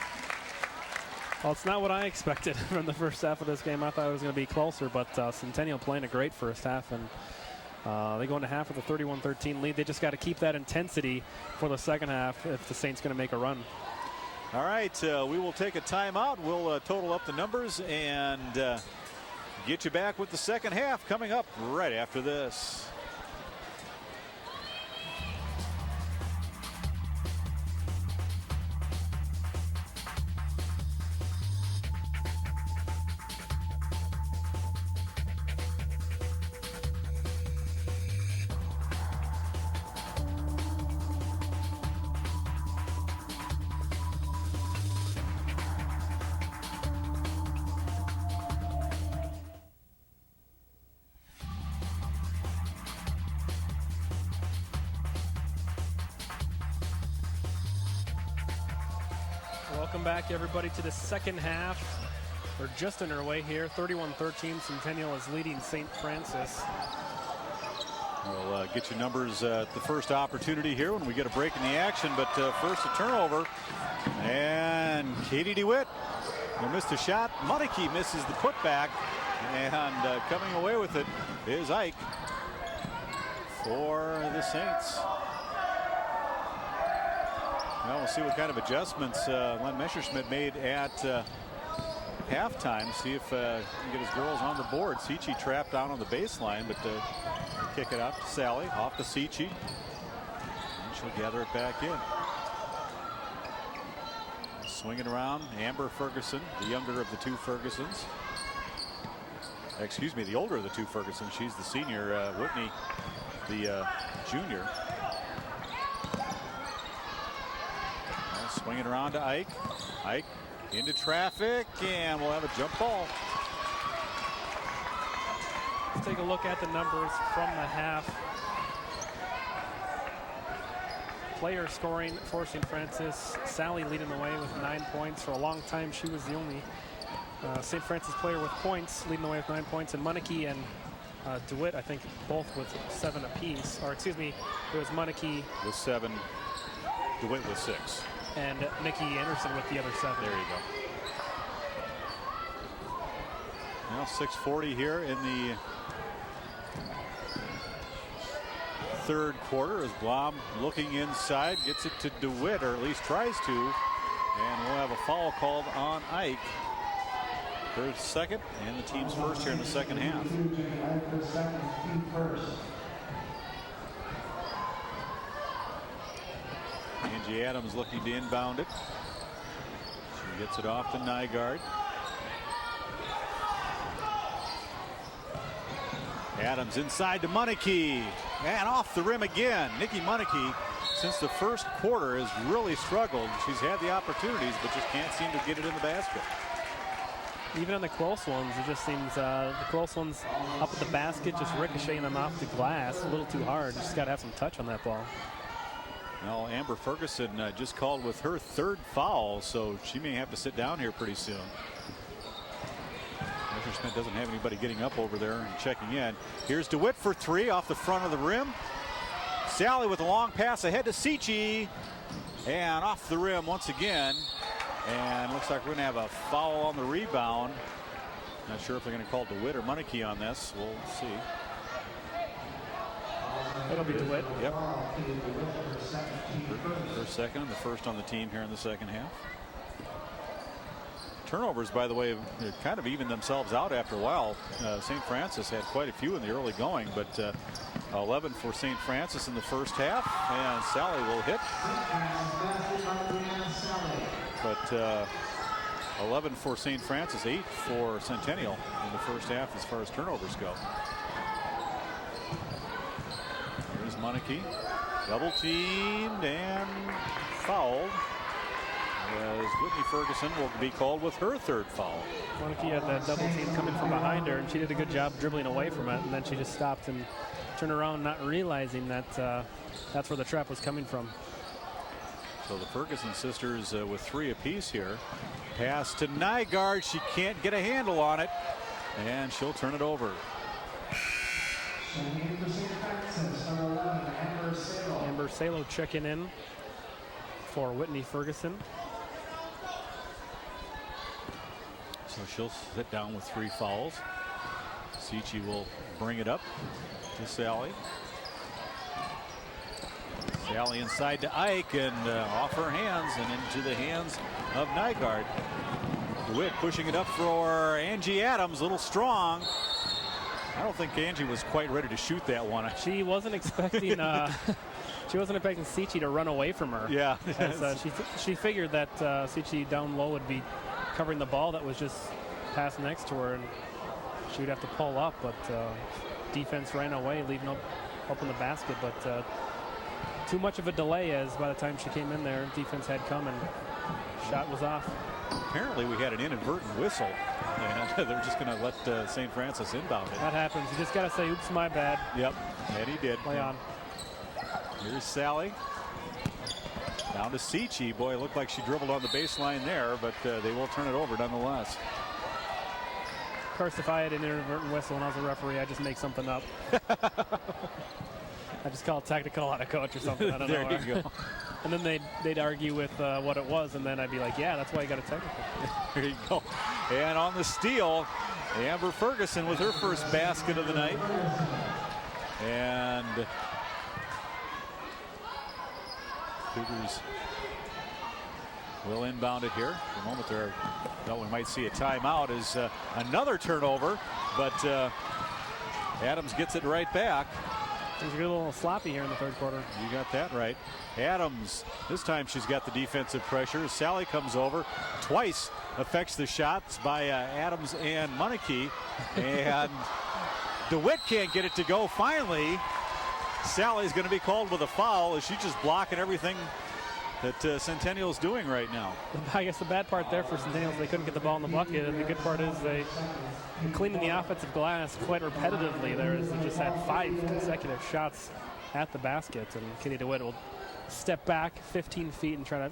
Well, it's not what I expected from the first half of this game. I thought it was going to be closer, but Centennial playing a great first half, and they go into half with a 31-13 lead. They just got to keep that intensity for the second half if the Saints going to make a run. All right, we will take a timeout. We'll total up the numbers and get you back with the second half coming up right after this. Welcome back, everybody, to the second half. We're just underway here. 31-13. Centennial is leading St. Francis. We'll get you numbers at the first opportunity here when we get a break in the action. But first, a turnover. And Katie DeWitt will miss the shot. Munneke misses the putback. And coming away with it is Ike for the Saints. Well, we'll see what kind of adjustments Len Messerschmidt made at halftime. See if he can get his girls on the board. Seachy trapped down on the baseline, but kick it out to Sally. Off to Seachy. And she'll gather it back in. Swinging around, Amber Ferguson, the younger of the two Fergusons. Excuse me, the older of the two Fergusons. She's the senior. Whitney, the junior. Swinging around to Ike. Ike into traffic, and we'll have a jump ball. Let's take a look at the numbers from the half. Player scoring for St. Francis. Sally leading the way with 9 points. For a long time, she was the only St. Francis player with points, leading the way with 9 points. And Munneke and DeWitt, I think, both with 7 apiece. Or excuse me, it was Munneke with 7, DeWitt with 6. And Nikki Anderson with the other 7. There you go. Now 6:40 here in the third quarter as Blom looking inside, gets it to DeWitt, or at least tries to, and we'll have a foul called on Ike. Her second and the team's first here in the second half. Angie Adams looking to inbound it. She gets it off to Nygaard. Adams inside to Munneke, and off the rim again. Nikki Munneke, since the first quarter, has really struggled. She's had the opportunities, but just can't seem to get it in the basket. Even on the close ones, it just seems the close ones up at the basket, just ricocheting them off the glass a little too hard. Just got to have some touch on that ball. Well, Amber Ferguson just called with her 3rd foul, so she may have to sit down here pretty soon. Messerschmidt doesn't have anybody getting up over there and checking in. Here's DeWitt for 3 off the front of the rim. Sally with a long pass ahead to Seachy, and off the rim once again. And looks like we're going to have a foul on the rebound. Not sure if they're going to call DeWitt or Munneke on this. We'll see. It'll be DeWitt. Yep. Her second and the first on the team here in the second half. Turnovers, by the way, kind of evened themselves out after a while. St. Francis had quite a few in the early going, but 11 for St. Francis in the first half, and Sally will hit. But 11 for St. Francis, 8 for Centennial in the first half as far as turnovers go. Here's Munneke, double teamed and fouled, as Whitney Ferguson will be called with her 3rd foul. Munneke had that double team coming from behind her, and she did a good job dribbling away from it, and then she just stopped and turned around, not realizing that that's where the trap was coming from. So the Ferguson sisters with 3 apiece here. Pass to Nygaard. She can't get a handle on it, and she'll turn it over. Amber Salo checking in for Whitney Ferguson. So she'll sit down with 3 fouls. Seachy will bring it up to Sally. Sally inside to Ike, and off her hands and into the hands of Nygaard. DeWitt pushing it up for Angie Adams, a little strong. I don't think Angie was quite ready to shoot that one. She wasn't expecting she wasn't expecting Seachy to run away from her. Yeah. As, she figured that Seachy down low would be covering the ball that was just passed next to her, and she would have to pull up, but defense ran away, leaving open the basket, but too much of a delay, as by the time she came in there, defense had come and shot was off. Apparently we had an inadvertent whistle, and they're just going to let St. Francis inbound it. That happens. You just got to say, oops, my bad. Yep, and he did. Play on. Here's Sally. Down to Seachy. Boy, it looked like she dribbled on the baseline there, but they will turn it over nonetheless. Of course, if I had an inadvertent whistle and I was a referee, I'd just make something up. I just call it technical on a coach or something. I don't know. There you go. And then they'd argue with what it was, and then I'd be like, yeah, that's why you got a technical. There you go. And on the steal, Amber Ferguson with her first basket of the night. And Cougars will inbound it here. For the moment there, well, we might see a timeout as another turnover, but Adams gets it right back. Things are a little sloppy here in the third quarter. You got that right. Adams, this time she's got the defensive pressure. Sally comes over, twice affects the shots by Adams and Monarchy. And DeWitt can't get it to go. Finally, Sally's going to be called with a foul as she's just blocking everything that Centennial's doing right now. I guess the bad part there for Centennial is they couldn't get the ball in the bucket, and the good part is they cleaning the offensive glass quite repetitively. They just had 5 consecutive shots at the basket, and Katie DeWitt will step back 15 feet and try to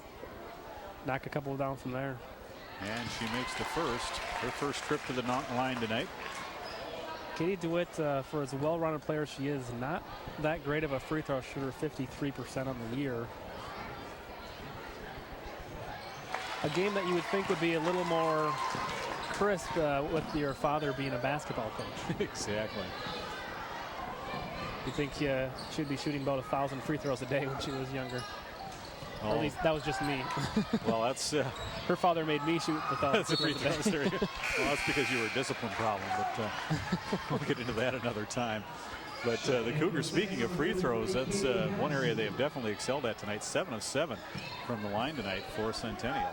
knock a couple down from there. And she makes her first trip to the line tonight. Katie DeWitt, for as a well-rounded player as she is, not that great of a free throw shooter, 53% on the year. A game that you would think would be a little more crisp with your father being a basketball coach. Exactly. You think she'd be shooting about 1,000 free throws a day when she was younger. Oh. Or at least that was just me. Well, that's her father made me shoot 1,000 free throws a day. Well, that's because you were a discipline problem, but we'll get into that another time. But the Cougars, speaking of free throws, that's one area they have definitely excelled at tonight. 7 of 7 from the line tonight for Centennial.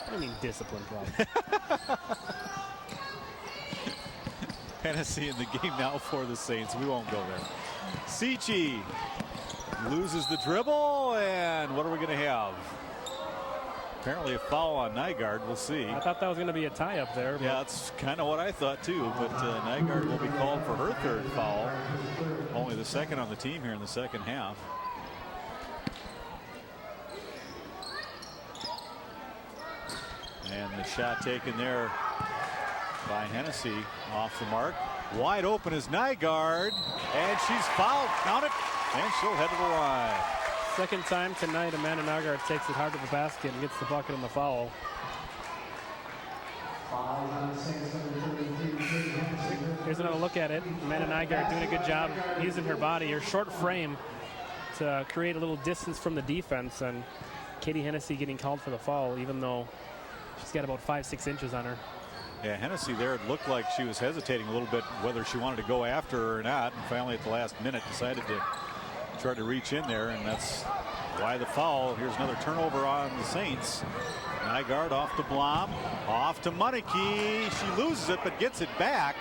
I mean discipline problem. Hennessy in the game now for the Saints. We won't go there. Seachy loses the dribble, and what are we going to have? Apparently a foul on Nygaard. We'll see. I thought that was going to be a tie up there. Yeah, that's kind of what I thought too, but Nygaard will be called for her third foul. Only the second on the team here in the second half. And the shot taken there by Hennessy off the mark. Wide open is Nygaard, and she's fouled. Count it, and she'll head to the line. Second time tonight, Amanda Nygaard takes it hard to the basket and gets the bucket and the foul. Here's another look at it. Amanda Nygaard doing a good job using her body, her short frame, to create a little distance from the defense, and Katie Hennessy getting called for the foul, even though she's got about 5-6 inches on her. Yeah, Hennessy there, it looked like she was hesitating a little bit whether she wanted to go after her or not, and finally at the last minute decided to try to reach in there, and that's why the foul. Here's another turnover on the Saints. Nygaard off to Blom, off to Monarchy. She loses it but gets it back.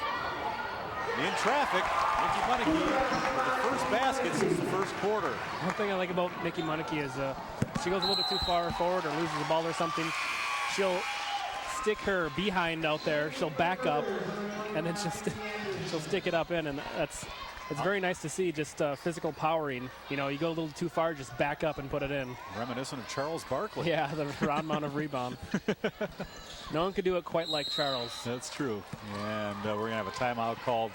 In traffic, Nikki Monarchy with the first basket since the first quarter. One thing I like about Nikki Monarchy is she goes a little bit too far forward or loses the ball or something. She'll stick her behind out there. She'll back up, and then she'll stick it up in, and it's very nice to see. Just physical powering. You know, you go a little too far, just back up and put it in. Reminiscent of Charles Barkley. Yeah, the round amount of rebound. No one could do it quite like Charles. That's true. And we're going to have a timeout called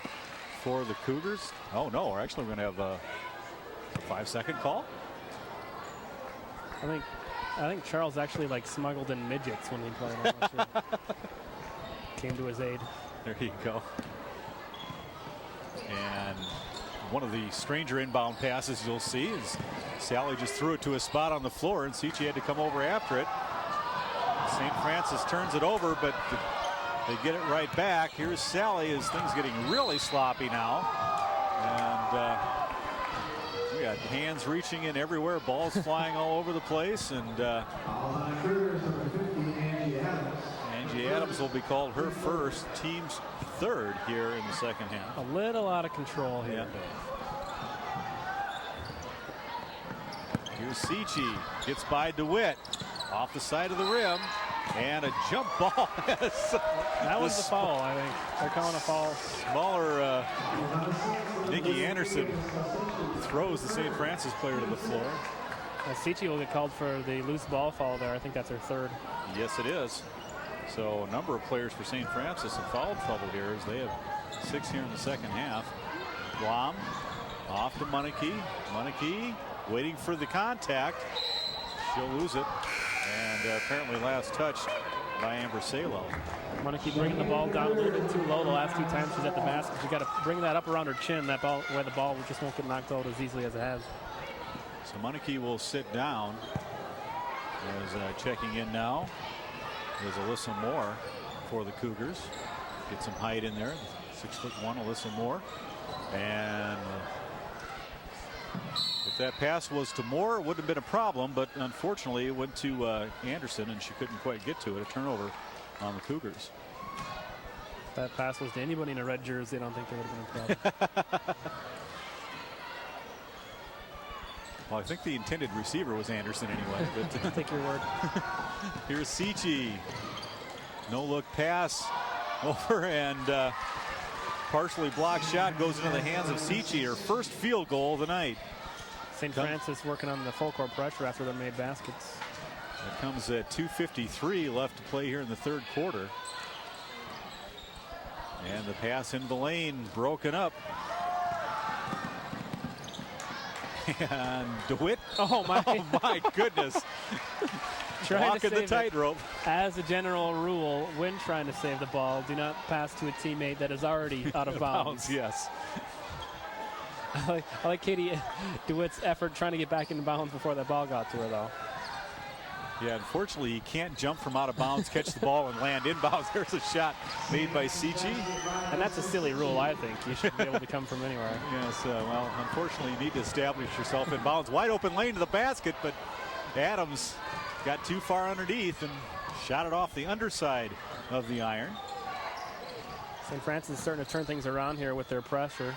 for the Cougars. Oh, no, we're going to have a 5-second call. I think Charles actually smuggled in midgets when he played. I'm not sure. Came to his aid. There you go. And one of the stranger inbound passes you'll see is Sally just threw it to a spot on the floor, and Seachy had to come over after it. St. Francis turns it over, but they get it right back. Here's Sally as things getting really sloppy now. And we got hands reaching in everywhere, balls flying all over the place, and Angie Adams will be called her first, team's third here in the second half. A little out of control here. Yeah. Here's Seachy, gets by DeWitt, off the side of the rim, and a jump ball. That was the foul, I think. They're calling a foul. Smaller Nikki Anderson throws the St. Francis player to the floor. Sichi will get called for the loose ball foul there. I think that's her third. Yes, it is. So a number of players for St. Francis in foul trouble here as they have 6 here in the second half. Blom off to Monarchy. Monarchy waiting for the contact. She'll lose it. And apparently last touch by Amber Salo. Monarchy bringing the ball down a little bit too low the last 2 times she's at the basket. She's got to bring that up around her chin, that ball, where the ball just won't get knocked out as easily as it has. So Monarchy will sit down. As checking in now is Alyssa Moore for the Cougars. Get some height in there. 6'1" Alyssa Moore. And if that pass was to Moore, it wouldn't have been a problem, but unfortunately it went to Anderson and she couldn't quite get to it. A turnover on the Cougars. If that pass was to anybody in a red jersey, I don't think there would have been a problem. Well, I think the intended receiver was Anderson anyway. But I'll take your word. Here's Sichi. No look pass over, and partially blocked shot goes into the hands of Sichi. Her first field goal of the night. St. Francis working on the full court pressure after they made baskets. That comes at 2:53 left to play here in the third quarter. And the pass in Blaine broken up. And DeWitt. Oh my goodness. Walking the tightrope. As a general rule, when trying to save the ball, do not pass to a teammate that is already out of bounds. Yes. I like Katie DeWitt's effort trying to get back into bounds before that ball got to her, though. Yeah, unfortunately, you can't jump from out of bounds, catch the ball, and land inbounds. There's a shot made by Sichi. And that's a silly rule, I think. You should be able to come from anywhere. Yes, well, unfortunately, you need to establish yourself in bounds. Wide open lane to the basket, but Adams got too far underneath and shot it off the underside of the iron. St. Francis is starting to turn things around here with their pressure.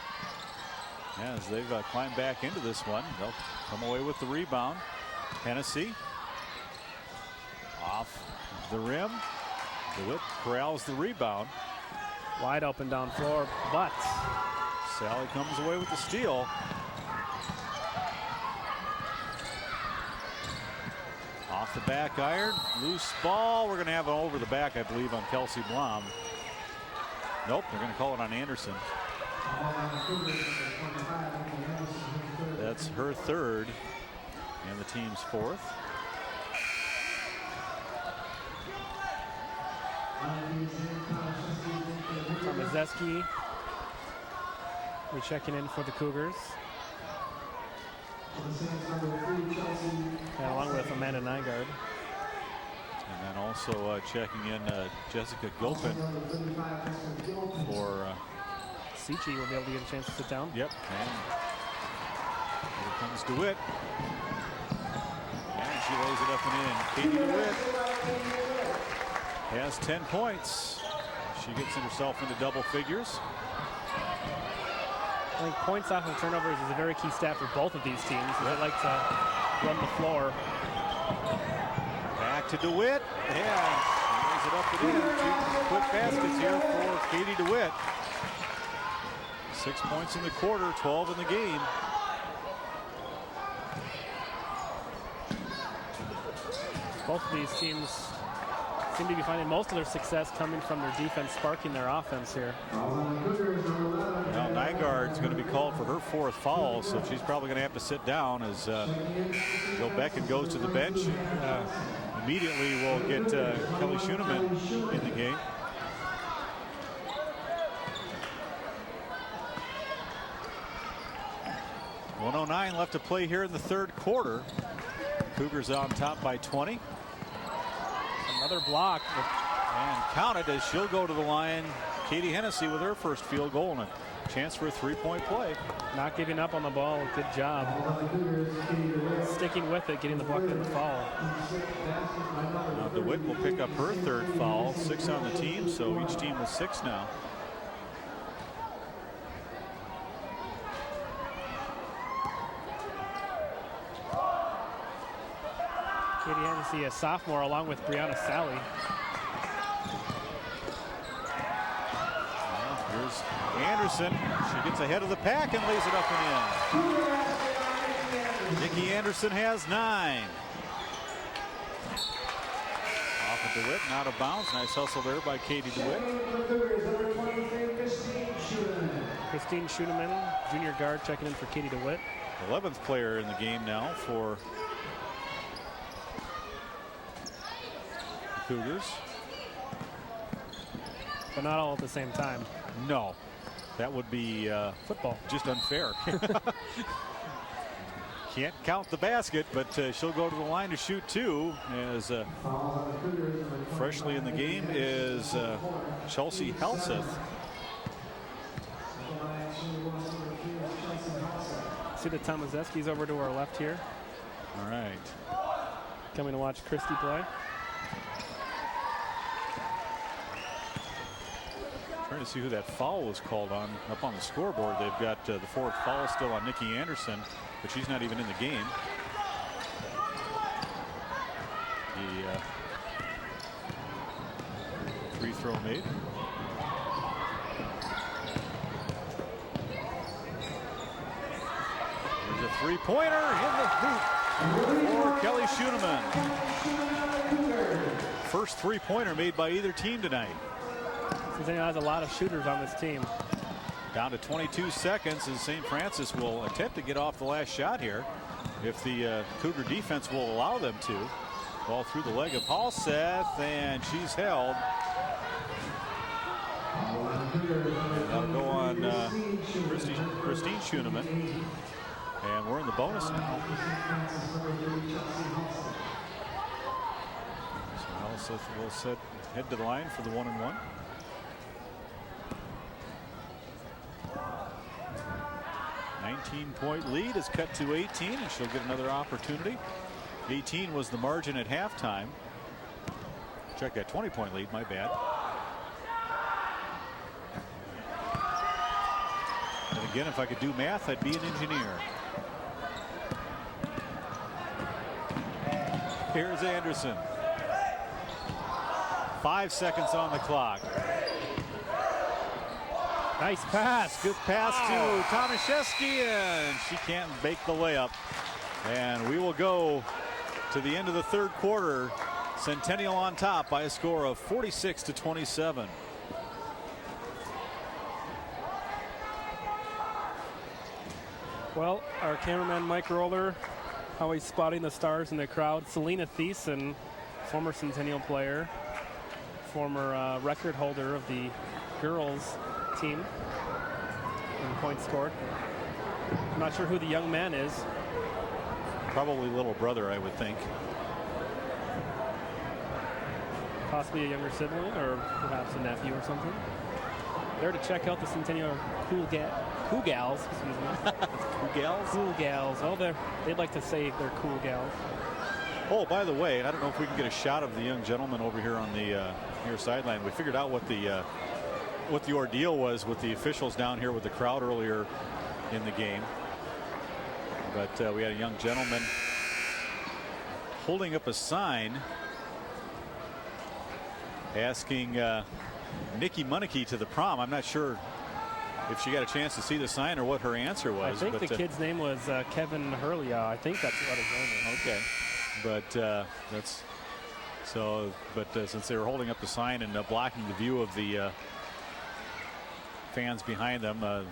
Yeah, as they've climbed back into this one, they'll come away with the rebound. Hennessy off the rim. DeWitt corrals the rebound. Wide open down floor, but Sally comes away with the steal. Off the back iron, loose ball. We're going to have an over the back, I believe, on Kelsey Blom. Nope, they're going to call it on Anderson. That's her third and the team's fourth. Tomazeski checking in for the Cougars. And along with Amanda Nygaard. And then also checking in Jessica Gilpin for Sichi will be able to get a chance to sit down. Yep. And here comes DeWitt. And she lays it up and in. Katie DeWitt has 10 points. She gets herself into double figures. I think points off of turnovers is a very key stat for both of these teams. They like to run the floor. Back to DeWitt. And she lays it up and in. 2 quick baskets here for Katie DeWitt. 6 points in the quarter, 12 in the game. Both of these teams seem to be finding most of their success coming from their defense, sparking their offense here. Now Nygaard's going to be called for her 4th foul, so she's probably going to have to sit down as Jill Beckett goes to the bench. Immediately we'll get Kelly Schoeneman in the game. .109 left to play here in the third quarter. Cougars on top by 20. Another block. And counted as she'll go to the line. Katie Hennessy with her first field goal and a chance for a 3-point play. Not giving up on the ball. Good job. Sticking with it, getting the bucket and the foul. Now DeWitt will pick up her 3rd foul. 6 on the team, so each team with 6 now. Katie Hennessy, a sophomore, along with Brianna Sally. Well, here's Anderson, she gets ahead of the pack and lays it up and in. Nikki Anderson has 9. Off of DeWitt and out of bounds. Nice hustle there by Katie DeWitt. Christine Schuneman, junior guard, checking in for Katie DeWitt. 11th player in the game now for Cougars. But not all at the same time. No, that would be football. Just unfair. Can't count the basket, but she'll go to the line to shoot 2. As freshly in the game is Chelsea Helseth. See the Tomaszewski's over to our left here. All right. Coming to watch Christy play. Trying to see who that foul was called on up on the scoreboard. They've got the 4th foul still on Nikki Anderson, but she's not even in the game. The free throw made. There's a 3-pointer in the hoop for Kelly Schuneman. First 3-pointer made by either team tonight. Centennial has a lot of shooters on this team. Down to 22 seconds, and St. Francis will attempt to get off the last shot here if the Cougar defense will allow them to. Ball through the leg of Halseth, and she's held. That'll go on Christine Schuneman. And we're in the bonus now. So Halseth will head to the line for the 1-and-1. Point lead is cut to 18, and she'll get another opportunity. 18 was the margin at halftime. Check that 20-point lead, my bad. And again, if I could do math, I'd be an engineer. Here's Anderson. 5 seconds on the clock. Nice pass. Good pass to Tomaszewski, and she can't make the layup. And we will go to the end of the 3rd quarter. Centennial on top by a score of 46-27. Well, our cameraman Mike Roller, always spotting the stars in the crowd. Selena Thiessen, former Centennial player, former record holder of the girls team in points scored. I'm not sure who the young man is. Probably little brother, I would think. Possibly a younger sibling, or perhaps a nephew or something. There to check out the Centennial Cougars. Excuse me. Cougars? Cougars. Well, they'd like to say they're cool gals. Oh, by the way, I don't know if we can get a shot of the young gentleman over here on the near sideline. We figured out what the ordeal was with the officials down here with the crowd earlier in the game. But we had a young gentleman holding up a sign asking Nikki Munike to the prom. I'm not sure if she got a chance to see the sign or what her answer was. I think the kid's name was Kevin Hurlia. I think that's what his name is. Okay. But that's so. But since they were holding up the sign and blocking the view of the fans behind them, the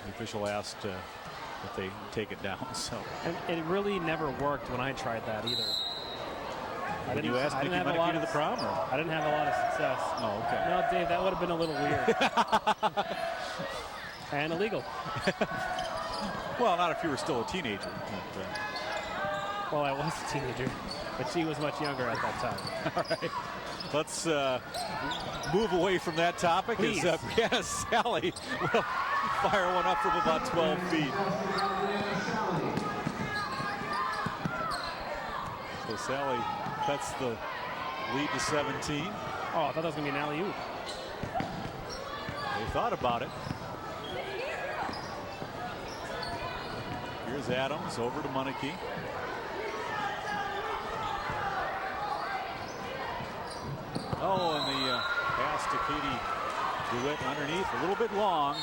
official asked that they take it down. So. And it really never worked when I tried that either. Did you ask Nikki Munike to the prom? Or? I didn't have a lot of success. Oh, okay. No, Dave, that would have been a little weird. And illegal. Well, not if you were still a teenager. But, well, I was a teenager, but she was much younger at that time. All right. Let's move away from that topic. Please. As Brianna Sally will fire one up from about 12 feet. So Sally cuts the lead to 17. Oh, I thought that was going to be an alley-oop. They thought about it. Here's Adams over to Munike. Oh, and the pass to Katie DeWitt underneath, a little bit long.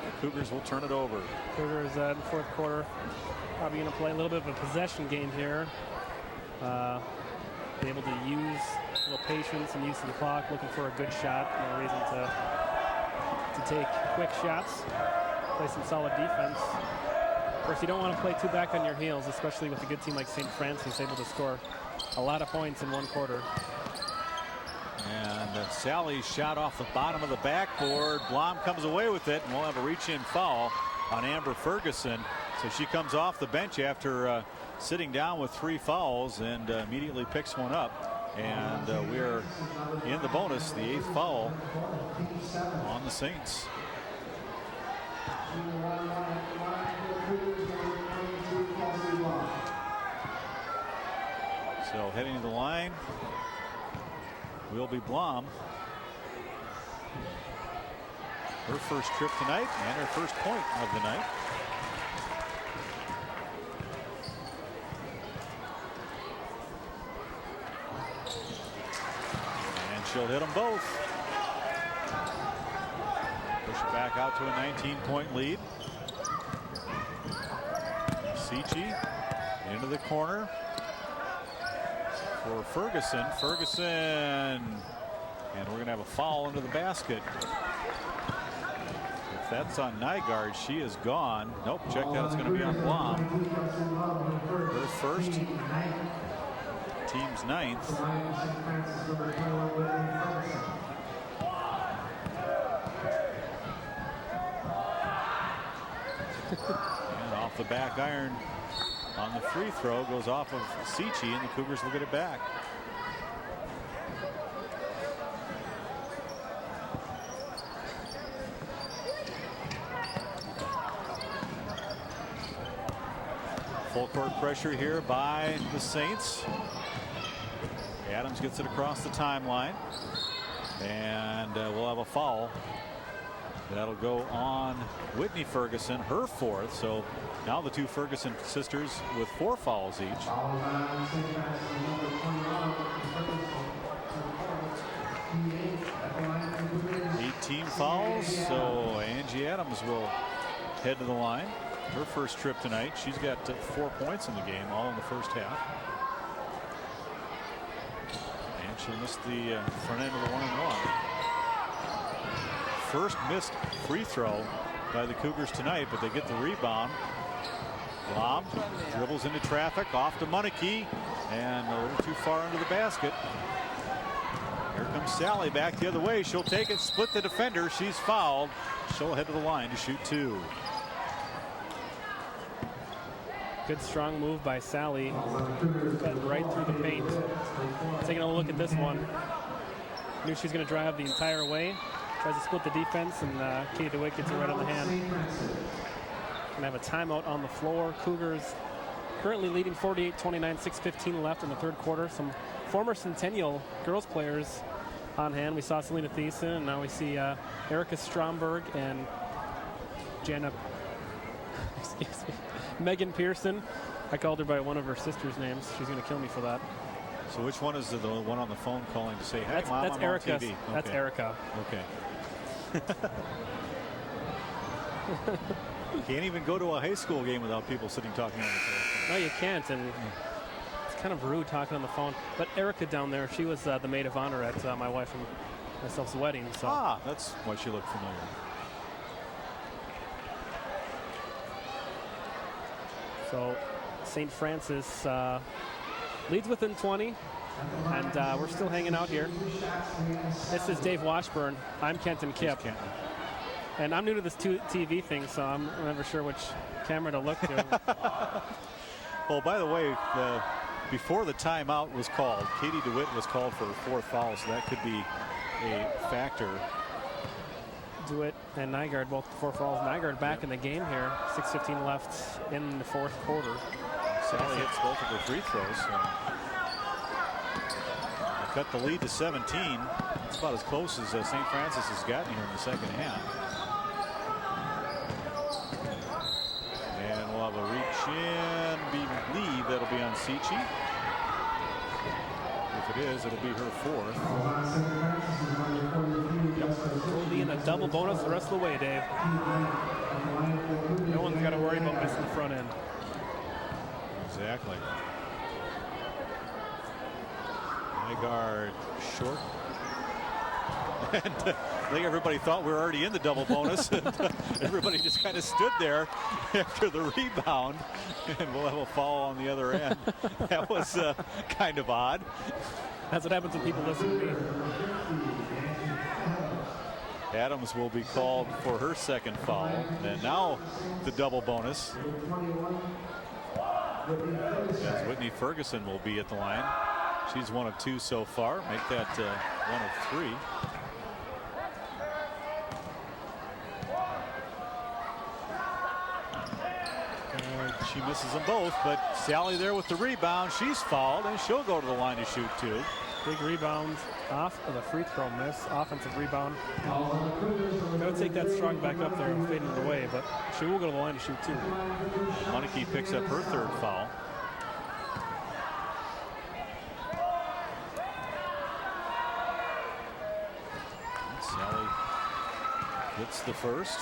The Cougars will turn it over. Cougars in the fourth quarter probably going to play a little bit of a possession game here. Be able to use a little patience and use of the clock, looking for a good shot. No reason to take quick shots. Play some solid defense. Of course, you don't want to play too back on your heels, especially with a good team like St. Francis, able to score a lot of points in one quarter. And Sally's shot off the bottom of the backboard. Blom comes away with it, and we'll have a reach-in foul on Amber Ferguson. So she comes off the bench after sitting down with 3 fouls and immediately picks one up. And we're in the bonus, the 8th foul on the Saints. So heading to the line will be Blom. Her first trip tonight and her first point of the night. And she'll hit them both. Push it back out to a 19-point lead. Seachy into the corner for Ferguson. And we're going to have a foul into the basket. If that's on Nygaard, she is gone. Nope, check that. It's going to be on Blom. Her first, team's 9th. And off the back iron on the free throw goes off of Seachy, and the Cougars will get it back. Full court pressure here by the Saints. Adams gets it across the timeline, and we'll have a foul. That'll go on Whitney Ferguson, her 4th. So now the 2 Ferguson sisters with 4 fouls each. 18 fouls. So Angie Adams will head to the line. Her first trip tonight. She's got 4 points in the game, all in the first half. And she'll miss the front end of the 1-and-1. First missed free throw by the Cougars tonight, but they get the rebound. Blom dribbles into traffic, off to Munike, and a little too far into the basket. Here comes Sally back the other way. She'll take it, split the defender. She's fouled. She'll head to the line to shoot 2. Good strong move by Sally. Cut right through the paint. Taking a look at this one. Knew she's going to drive the entire way. Tries to split the defense, and Katie DeWitt gets it right on the hand. Gonna have a timeout on the floor. Cougars currently leading 48-29, 6:15 left in the third quarter. Some former Centennial girls players on hand. We saw Selena Thiessen, and now we see Erica Stromberg and excuse me, Megan Pearson. I called her by one of her sister's names. She's gonna kill me for that. So which one is the one on the phone calling to say, hey, Mom, that's I'm Erica. on TV? That's Okay. Erica. Okay. Can't even go to a high school game without people sitting talking on the telephone. No, you can't, and it's kind of rude talking on the phone. But Erica down there, she was the maid of honor at my wife and myself's wedding. So. Ah, that's why she looked familiar. So St. Francis leads within 20, and we're still hanging out here. This is Dave Washburn. I'm Kenton Kipp. And I'm new to this TV thing, so I'm never sure which camera to look to. Well, by the way, before the timeout was called, Katie DeWitt was called for her 4th foul, so that could be a factor. DeWitt and Nygaard both 4 fouls. Nygaard back in the game here. 6:15 left in the fourth quarter. Sally hits both of her free throws. So they cut the lead to 17. It's about as close as St. Francis has gotten here in the second half. And we'll have a reach in. Believe that'll be on Seachy. With If it is, it'll be her 4th. We'll be in a double bonus the rest of the way, Dave. No one's got to worry about missing the front end. Exactly. High guard short. And I think everybody thought we were already in the double bonus. And everybody just kind of stood there after the rebound. And we'll have a foul on the other end. That was kind of odd. That's what happens when people listen to me. Adams will be called for her 2nd foul. And now the double bonus. As Whitney Ferguson will be at the line. She's 1 of 2 so far. Make that 1 of 3. She misses them both, but Sally there with the rebound. She's fouled, and she'll go to the line to shoot 2. Big rebound off of the free throw miss. Offensive rebound. Gotta take that strong back up there and fade it away, but she will go to the line to shoot 2. Moneke picks up her 3rd foul. And Sally gets the 1st.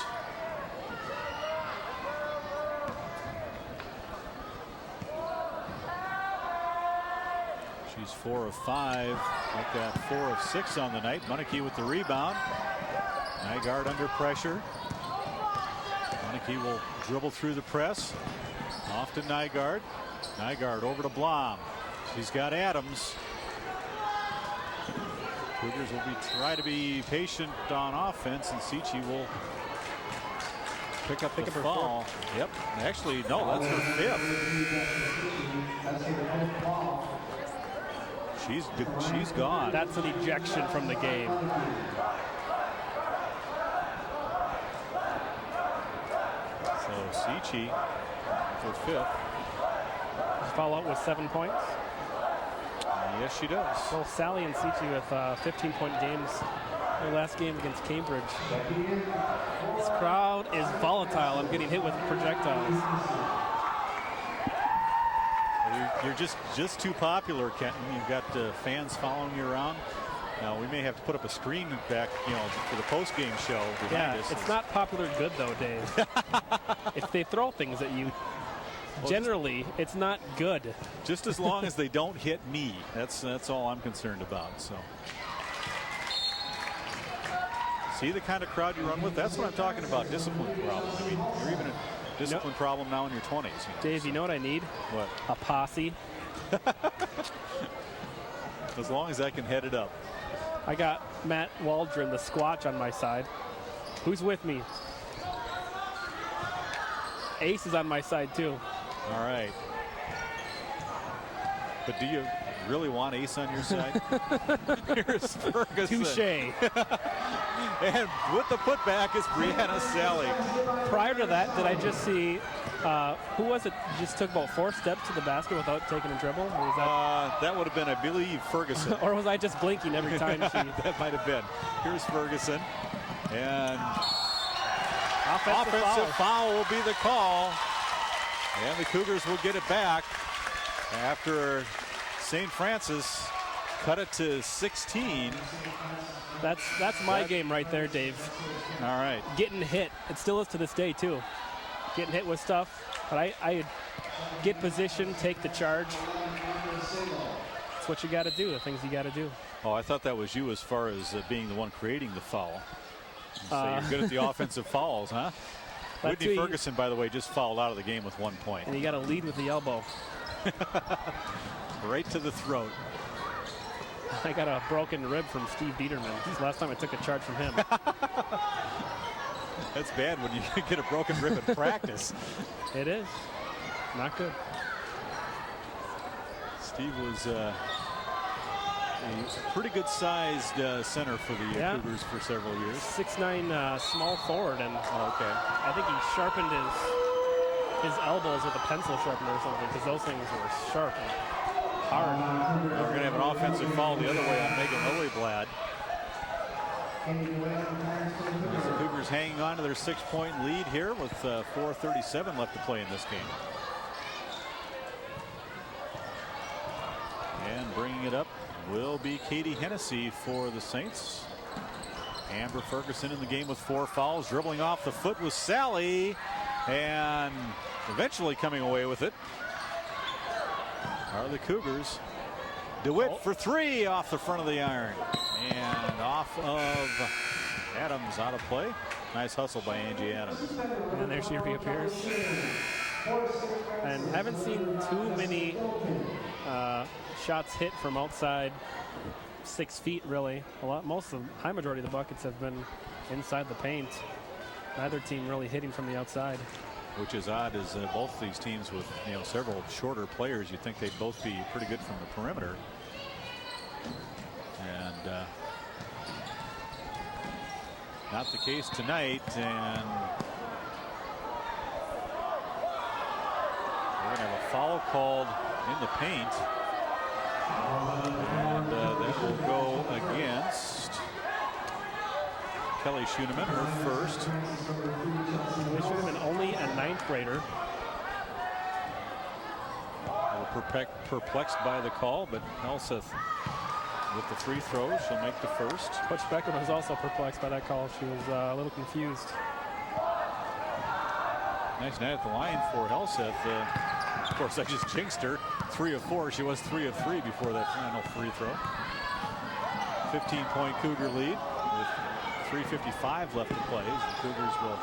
She's 4 of 5. Like that 4 of 6 on the night. Moneke with the rebound. Nygaard under pressure. Moneke will dribble through the press. Off to Nygaard. Nygaard over to Blom. She's got Adams. Cougars will try to be patient on offense, and Sichi will pick up the foul. Yep. Actually, no, that's her 5th. She's gone. That's an ejection from the game. So Sichi for 5th. Foul out with 7 points. Yes, she does. Well, Sally and Sichi with 15-point games. Their last game against Cambridge. This crowd is volatile. I'm getting hit with projectiles. You're just too popular, Kenton. You've got fans following you around. Now we may have to put up a screen back, for the post-game show behind us. It's not popular good though, Dave. If they throw things at you, generally it's not good. Just as long as they don't hit me. That's all I'm concerned about. So. See the kind of crowd you run with? That's what I'm talking about. Discipline problem. I mean, you're even a discipline problem now in your 20s. Dave, you know what I need? What? A posse. As long as I can head it up. I got Matt Waldron, the Squatch, on my side. Who's with me? Ace is on my side too. All right. But do you really want Ace on your side? Here's Ferguson. Touche. And with the putback is Brianna Sally. Prior to that, did I just see, who was it? Just took about 4 steps to the basket without taking a dribble? Or was that, that would have been, I believe, Ferguson. or was I just blinking every time she? That might have been. Here's Ferguson. And offensive foul will be the call. And the Cougars will get it back after St. Francis cut it to 16. That's my game right there, Dave. All right. Getting hit. It still is to this day, too. Getting hit with stuff. But I get position, take the charge. That's what you got to do, the things you got to do. Oh, I thought that was you as far as being the one creating the foul. So you're good at the offensive fouls, huh? Whitney Ferguson, by the way, just fouled out of the game with 1 point. And you got to lead with the elbow. Right to the throat. I got a broken rib from Steve Biederman. This last time I took a charge from him. That's bad when you get a broken rib in practice. It is. Not good. Steve was a pretty good sized center for the Cougars for several years. 6'9" small forward, and okay. I think he sharpened his elbows with a pencil sharpener or something, because those things were sharp and hard. We're going to have an offensive foul the other way on Megan Lillyblad. The Cougars hanging on to their 6-point lead here with 4:37 left to play in this game. And bringing it up, will be Katie Hennessy for the Saints. Amber Ferguson in the game with 4 fouls. Dribbling off the foot was Sally, and eventually coming away with it are the Cougars. DeWitt for 3 off the front of the iron, and off of Adams, out of play. Nice hustle by Angie Adams. And there she reappears. And haven't seen too many shots hit from outside 6 feet, really. Most of the high majority of the buckets have been inside the paint. Neither team really hitting from the outside. Which is odd, as both these teams with several shorter players, you'd think they'd both be pretty good from the perimeter. And not the case tonight. And we're going to have a foul called in the paint. And that will go against Kelly Schoenemann, her first. Kelly Schoenemann, only a 9th grader. Perplexed by the call, but Helseth with the free throw, she'll make the first. Coach Beckman was also perplexed by that call. She was a little confused. Nice night at the line for Helseth. Of course, I just jinxed her. 3 of 4. She was 3 of 3 before that final free throw. 15-point Cougar lead with 3:55 left to play. The Cougars will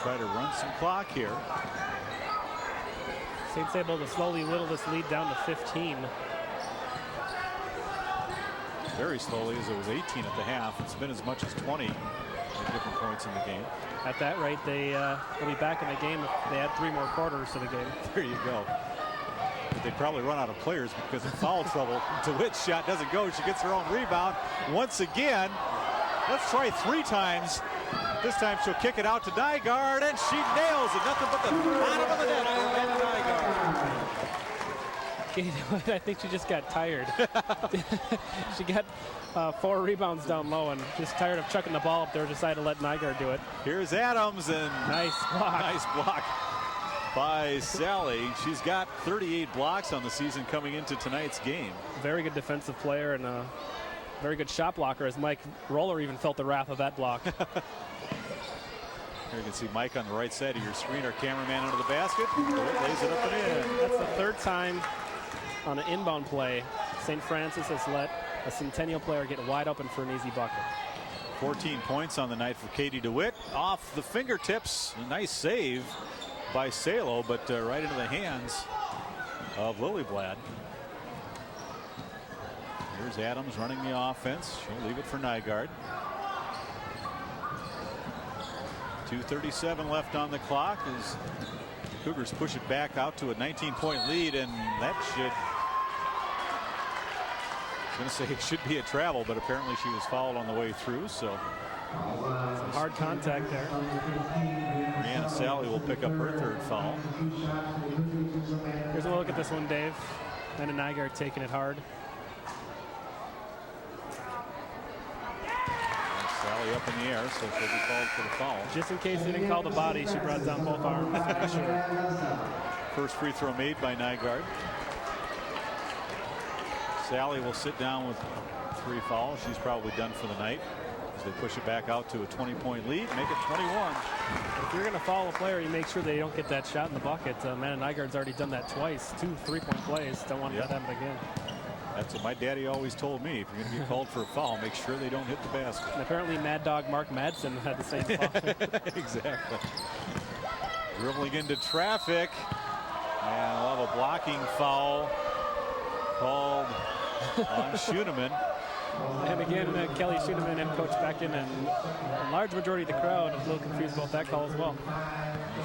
try to run some clock here. Saints able to slowly whittle this lead down to 15. Very slowly, as it was 18 at the half. It's been as much as 20 at different points in the game. At that rate, they'll be back in the game if they add 3 more quarters to the game. There you go. But they'd probably run out of players because of foul trouble. DeWitt's shot doesn't go. She gets her own rebound once again. Let's try 3 times. This time she'll kick it out to Nygaard, and she nails it. Nothing but the bottom of the net for Nygaard. I think she just got tired. She got 4 rebounds down low and just tired of chucking the ball up there, decided to let Nygaard do it. Here's Adams, and nice block. Nice block by Sally. She's got 38 blocks on the season coming into tonight's game. Very good defensive player and a very good shot blocker, as Mike Roller even felt the wrath of that block. Here you can see Mike on the right side of your screen, our cameraman under the basket. Lays it up and in. That's the 3rd time on an inbound play St. Francis has let a Centennial player get wide open for an easy bucket. 14 points on the night for Katie DeWitt. Off the fingertips. A nice save by Salo, but right into the hands of Lillyblad. Here's Adams running the offense. She'll leave it for Nygaard. 2:37 left on the clock as Cougars push it back out to a 19-point lead, and that should, I was going to say it should be a travel, but apparently she was fouled on the way through, so. Some hard contact there. Brianna Sally will pick up her 3rd foul. Here's a look at this one, Dave. And Nygaard taking it hard. Sally up in the air, so she'll be called for the foul. Just in case they didn't call the body, she brought down both arms. First free throw made by Nygaard. Sally will sit down with 3 fouls. She's probably done for the night as they push it back out to a 20-point lead, make it 21. If you're going to foul a player, you make sure they don't get that shot in the bucket. Amanda Nygaard's already done that twice. 2 3-point plays. Don't want that to happen again. That's what my daddy always told me. If you're going to get called for a foul, make sure they don't hit the basket. And apparently Mad Dog Mark Madsen had the same foul. Exactly. Dribbling into traffic. And we'll have a blocking foul called on Schoenemann. And again, Kelly Schoenemann and Coach Becken and a large majority of the crowd is a little confused about that call as well.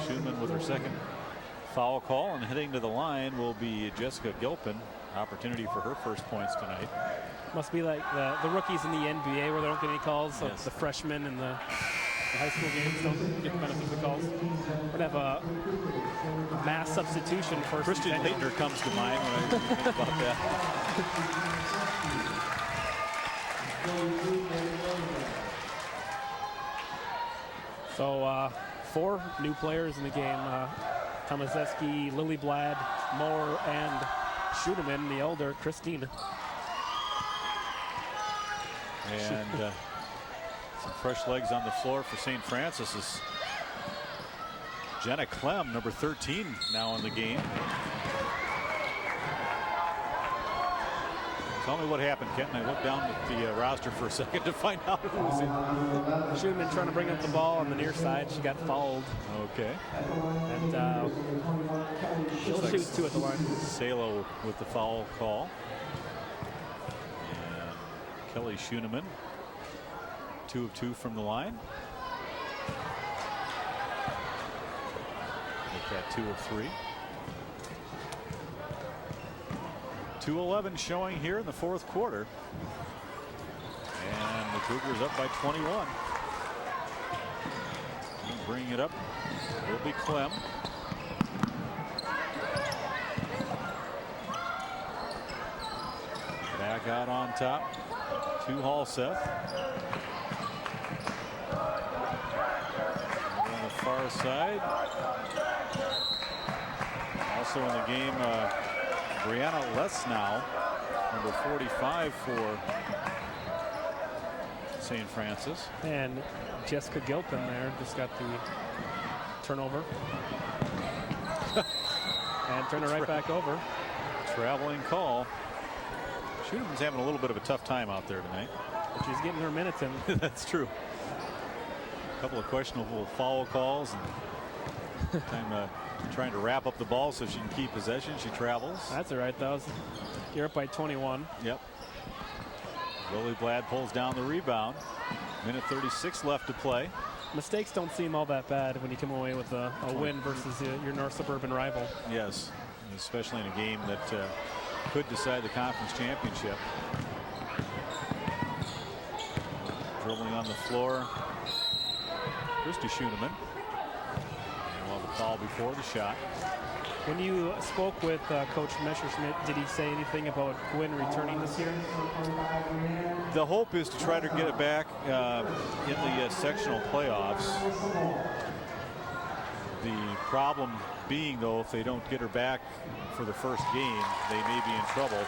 Schoenemann with her 2nd foul call, and heading to the line will be Jessica Gilpin. Opportunity for her first points tonight. Must be like the rookies in the NBA where they don't get any calls. So yes. The freshmen in the high school games don't get the benefit of the calls. Would have a mass substitution for Christian Leitner comes to mind when I think about that. So 4 new players in the game. Tomaseski, Lillyblad, Moore, and Schoenemann, the elder, Christine. And some fresh legs on the floor for St. Francis is Jenna Clem, number 13, now in the game. Tell me what happened, Kenton. I looked down at the roster for a second to find out who was in. She had been trying to bring up the ball on the near side. She got fouled. Okay. And she'll shoot 2 at the line. Salo with the foul call. And Kelly Schoenemann, 2 of 2 from the line. Make that 2 of 3. 2:11 showing here in the 4th quarter. And the Cougars up by 21. Bringing it up will be Clem. Back out on top to Halseth. On the far side. Also in the game, Brianna Lesnow, number 45 for St. Francis. And Jessica Gilpin there just got the turnover. And turn it right back over. Traveling call. Schoenemann's having a little bit of a tough time out there tonight. But she's getting her minutes in. That's true. A couple of questionable foul calls. And time trying to wrap up the ball so she can keep possession. She travels. That's all right, though. You're up by 21. Yep. Lily Blad pulls down the rebound. Minute 36 left to play. Mistakes don't seem all that bad when you come away with a win versus your North Suburban rival. Yes, especially in a game that could decide the conference championship. Dribbling on the floor, Christy Schoenemann. And we'll have a foul before the shot. When you spoke with Coach Messerschmidt, did he say anything about Gwynn returning this year? The hope is to try to get it back in the sectional playoffs. The problem being, though, if they don't get her back for the first game, they may be in trouble,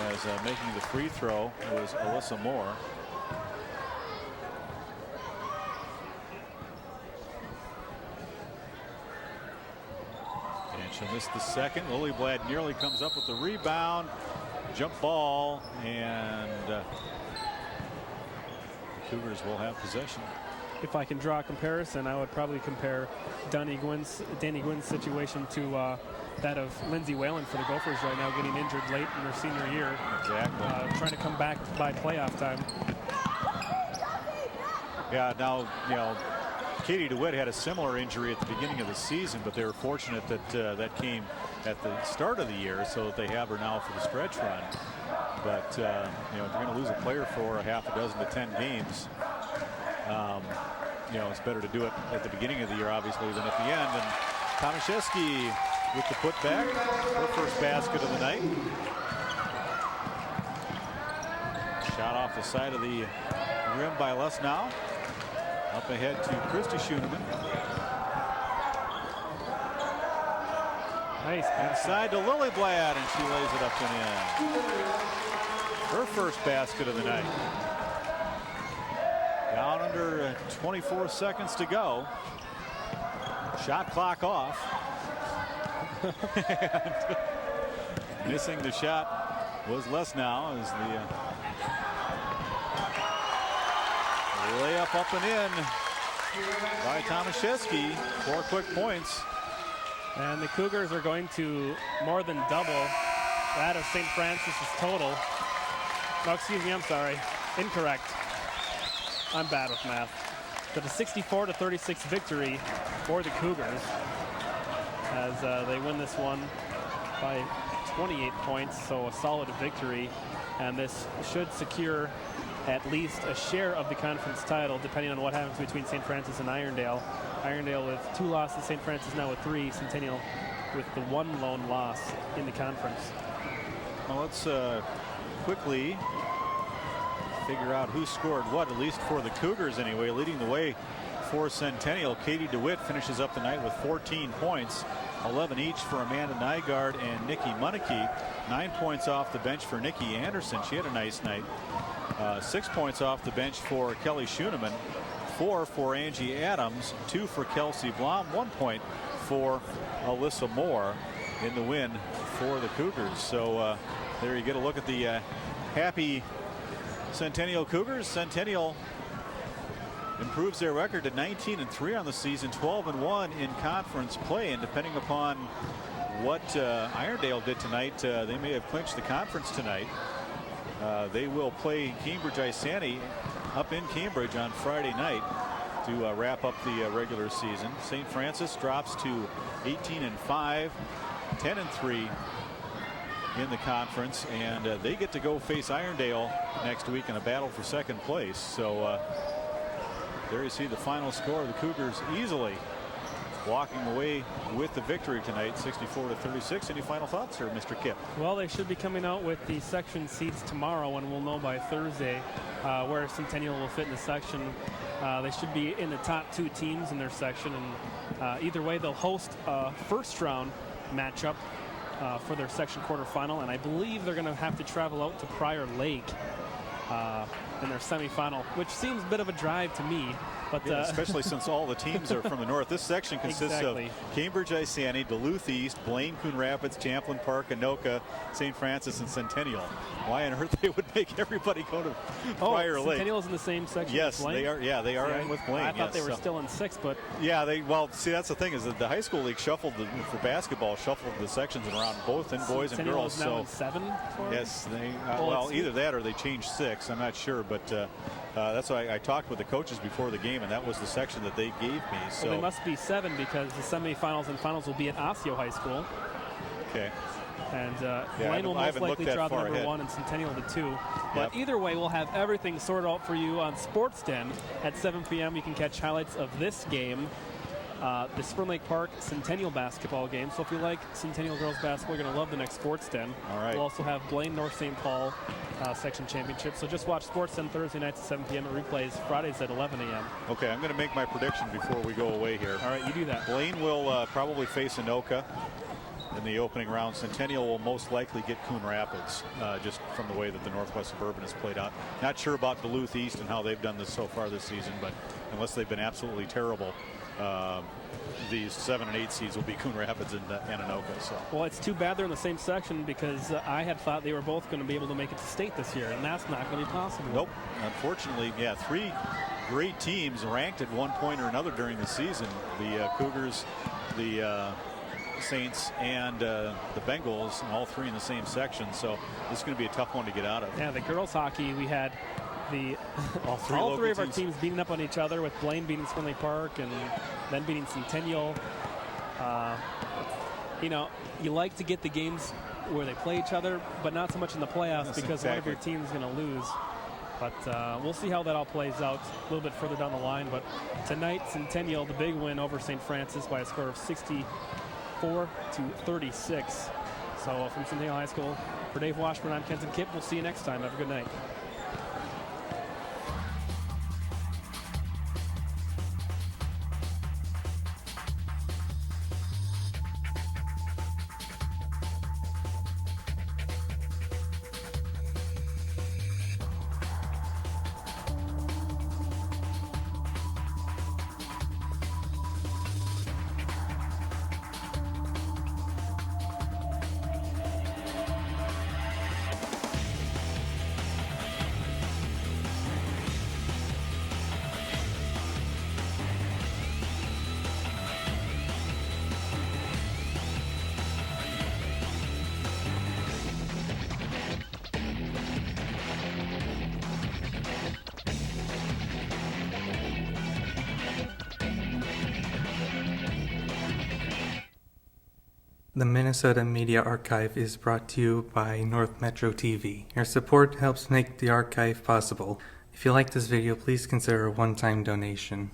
as making the free throw was Alyssa Moore. And she'll miss the second. Lily Blad nearly comes up with the rebound. Jump ball, and the Cougars will have possession. If I can draw a comparison, I would probably compare Danny Gwynn's situation to that of Lindsay Whalen for the Gophers right now, getting injured late in her senior year. Exactly. Trying to come back by playoff time. Yeah, now, you know, Katie DeWitt had a similar injury at the beginning of the season, but they were fortunate that that came at the start of the year, so that they have her now for the stretch run. But, you know, if you're going to lose a player for a half a dozen to 10 games, you know, it's better to do it at the beginning of the year, obviously, than at the end. And Tomaszewski with the putback, her first basket of the night. Shot off the side of the rim by Lesnow. Up ahead to Christy Schoenemann. Nice. Inside to Lily Blad, and she lays it up and in. Her first basket of the night. Down under 24 seconds to go. Shot clock off. Missing the shot was Lesnow as the layup up and in by Tomaszewski. 4 quick points. And the Cougars are going to more than double that of St. Francis's total. Oh, excuse me, I'm sorry. Incorrect. I'm bad with math. But a 64-36 victory for the Cougars as they win this one by 28 points, so a solid victory. And this should secure at least a share of the conference title, depending on what happens between St. Francis and Irondale. Irondale with 2 losses, St. Francis now with 3, Centennial with the 1 lone loss in the conference. Well, let's quickly figure out who scored what, at least for the Cougars anyway. Leading the way for Centennial, Katie DeWitt finishes up the night with 14 points, 11 each for Amanda Nygaard and Nikki Munneke. 9 points off the bench for Nikki Anderson. She had a nice night. 6 points off the bench for Kelly Schooneman, 4 for Angie Adams, 2 for Kelsey Blom, 1 point for Alyssa Moore in the win for the Cougars. So there you get a look at the happy Centennial Cougars. Centennial improves their record to 19-3 on the season, 12-1 in conference play, and depending upon what Irondale did tonight, they may have clinched the conference tonight. They will play Cambridge Isani up in Cambridge on Friday night to wrap up the regular season. St. Francis drops to 18-5, 10-3 in the conference, and they get to go face Irondale next week in a battle for second place. So there you see the final score. The Cougars easily walking away with the victory tonight, 64-36. Any final thoughts here, Mr. Kipp? Well, they should be coming out with the section seeds tomorrow, and we'll know by Thursday where Centennial will fit in the section. They should be in the top 2 teams in their section, and either way they'll host a first round matchup for their section quarterfinal, and I believe they're going to have to travel out to Prior Lake in their semifinal, which seems a bit of a drive to me. But yeah, especially since all the teams are from the north. This section consists of Cambridge Isani, Duluth East, Blaine, Coon Rapids, Champlain Park, Anoka, St. Francis, and Centennial. Why on earth they would make everybody go to Prior Lake? Centennial's in the same section. Yes, as Blaine? they are. Yeah, they are in with Blaine. I thought they were still in 6, but yeah, well, see, that's the thing is that the high school league shuffled for basketball, shuffled the sections around both in boys and girls. Now in 7. Yes, they well either that or they changed 6. I'm not sure, but that's why I talked with the coaches before the game, and that was the section that they gave me. So well, they must be 7 because the semifinals and finals will be at Osseo High School. Okay. And Blaine will most likely drop number ahead. 1 and Centennial to 2. But Yep. either way, we'll have everything sorted out for you on Sports Den at 7 p.m. You can catch highlights of this game, the Spring Lake Park Centennial basketball game. So if you like Centennial girls basketball, you're going to love the next Sports Den. All right. We'll also have Blaine North St. Paul section championship. So just watch Sports Den Thursday nights at 7 p.m. It replays Fridays at 11 a.m. Okay, I'm going to make my prediction before we go away here. All right, you do that. Blaine will probably face Anoka in the opening round. Centennial will most likely get Coon Rapids, just from the way that the Northwest Suburban has played out. Not sure about Duluth East and how they've done this so far this season, but unless they've been absolutely terrible, these 7 and 8 seeds will be Coon Rapids and Anoka. So. Well, it's too bad they're in the same section because I had thought they were both going to be able to make it to state this year, and that's not going to be possible. Nope. Unfortunately, yeah, 3 great teams ranked at one point or another during the season. The Cougars, the Saints, and the Bengals, all 3 in the same section. So this is going to be a tough one to get out of. Yeah, the girls hockey, we had all 3 of our teams beating up on each other, with Blaine beating Spring Lake Park and then beating Centennial. You know, you like to get the games where they play each other, but not so much in the playoffs because one of your teams is going to lose. But we'll see how that all plays out a little bit further down the line. But tonight, Centennial, the big win over St. Francis by a score of 64-36. So from Centennial High School, for Dave Washburn, I'm Kenton Kipp. We'll see you next time. Have a good night. The Minnesota Media Archive is brought to you by North Metro TV. Your support helps make the archive possible. If you like this video, please consider a one-time donation.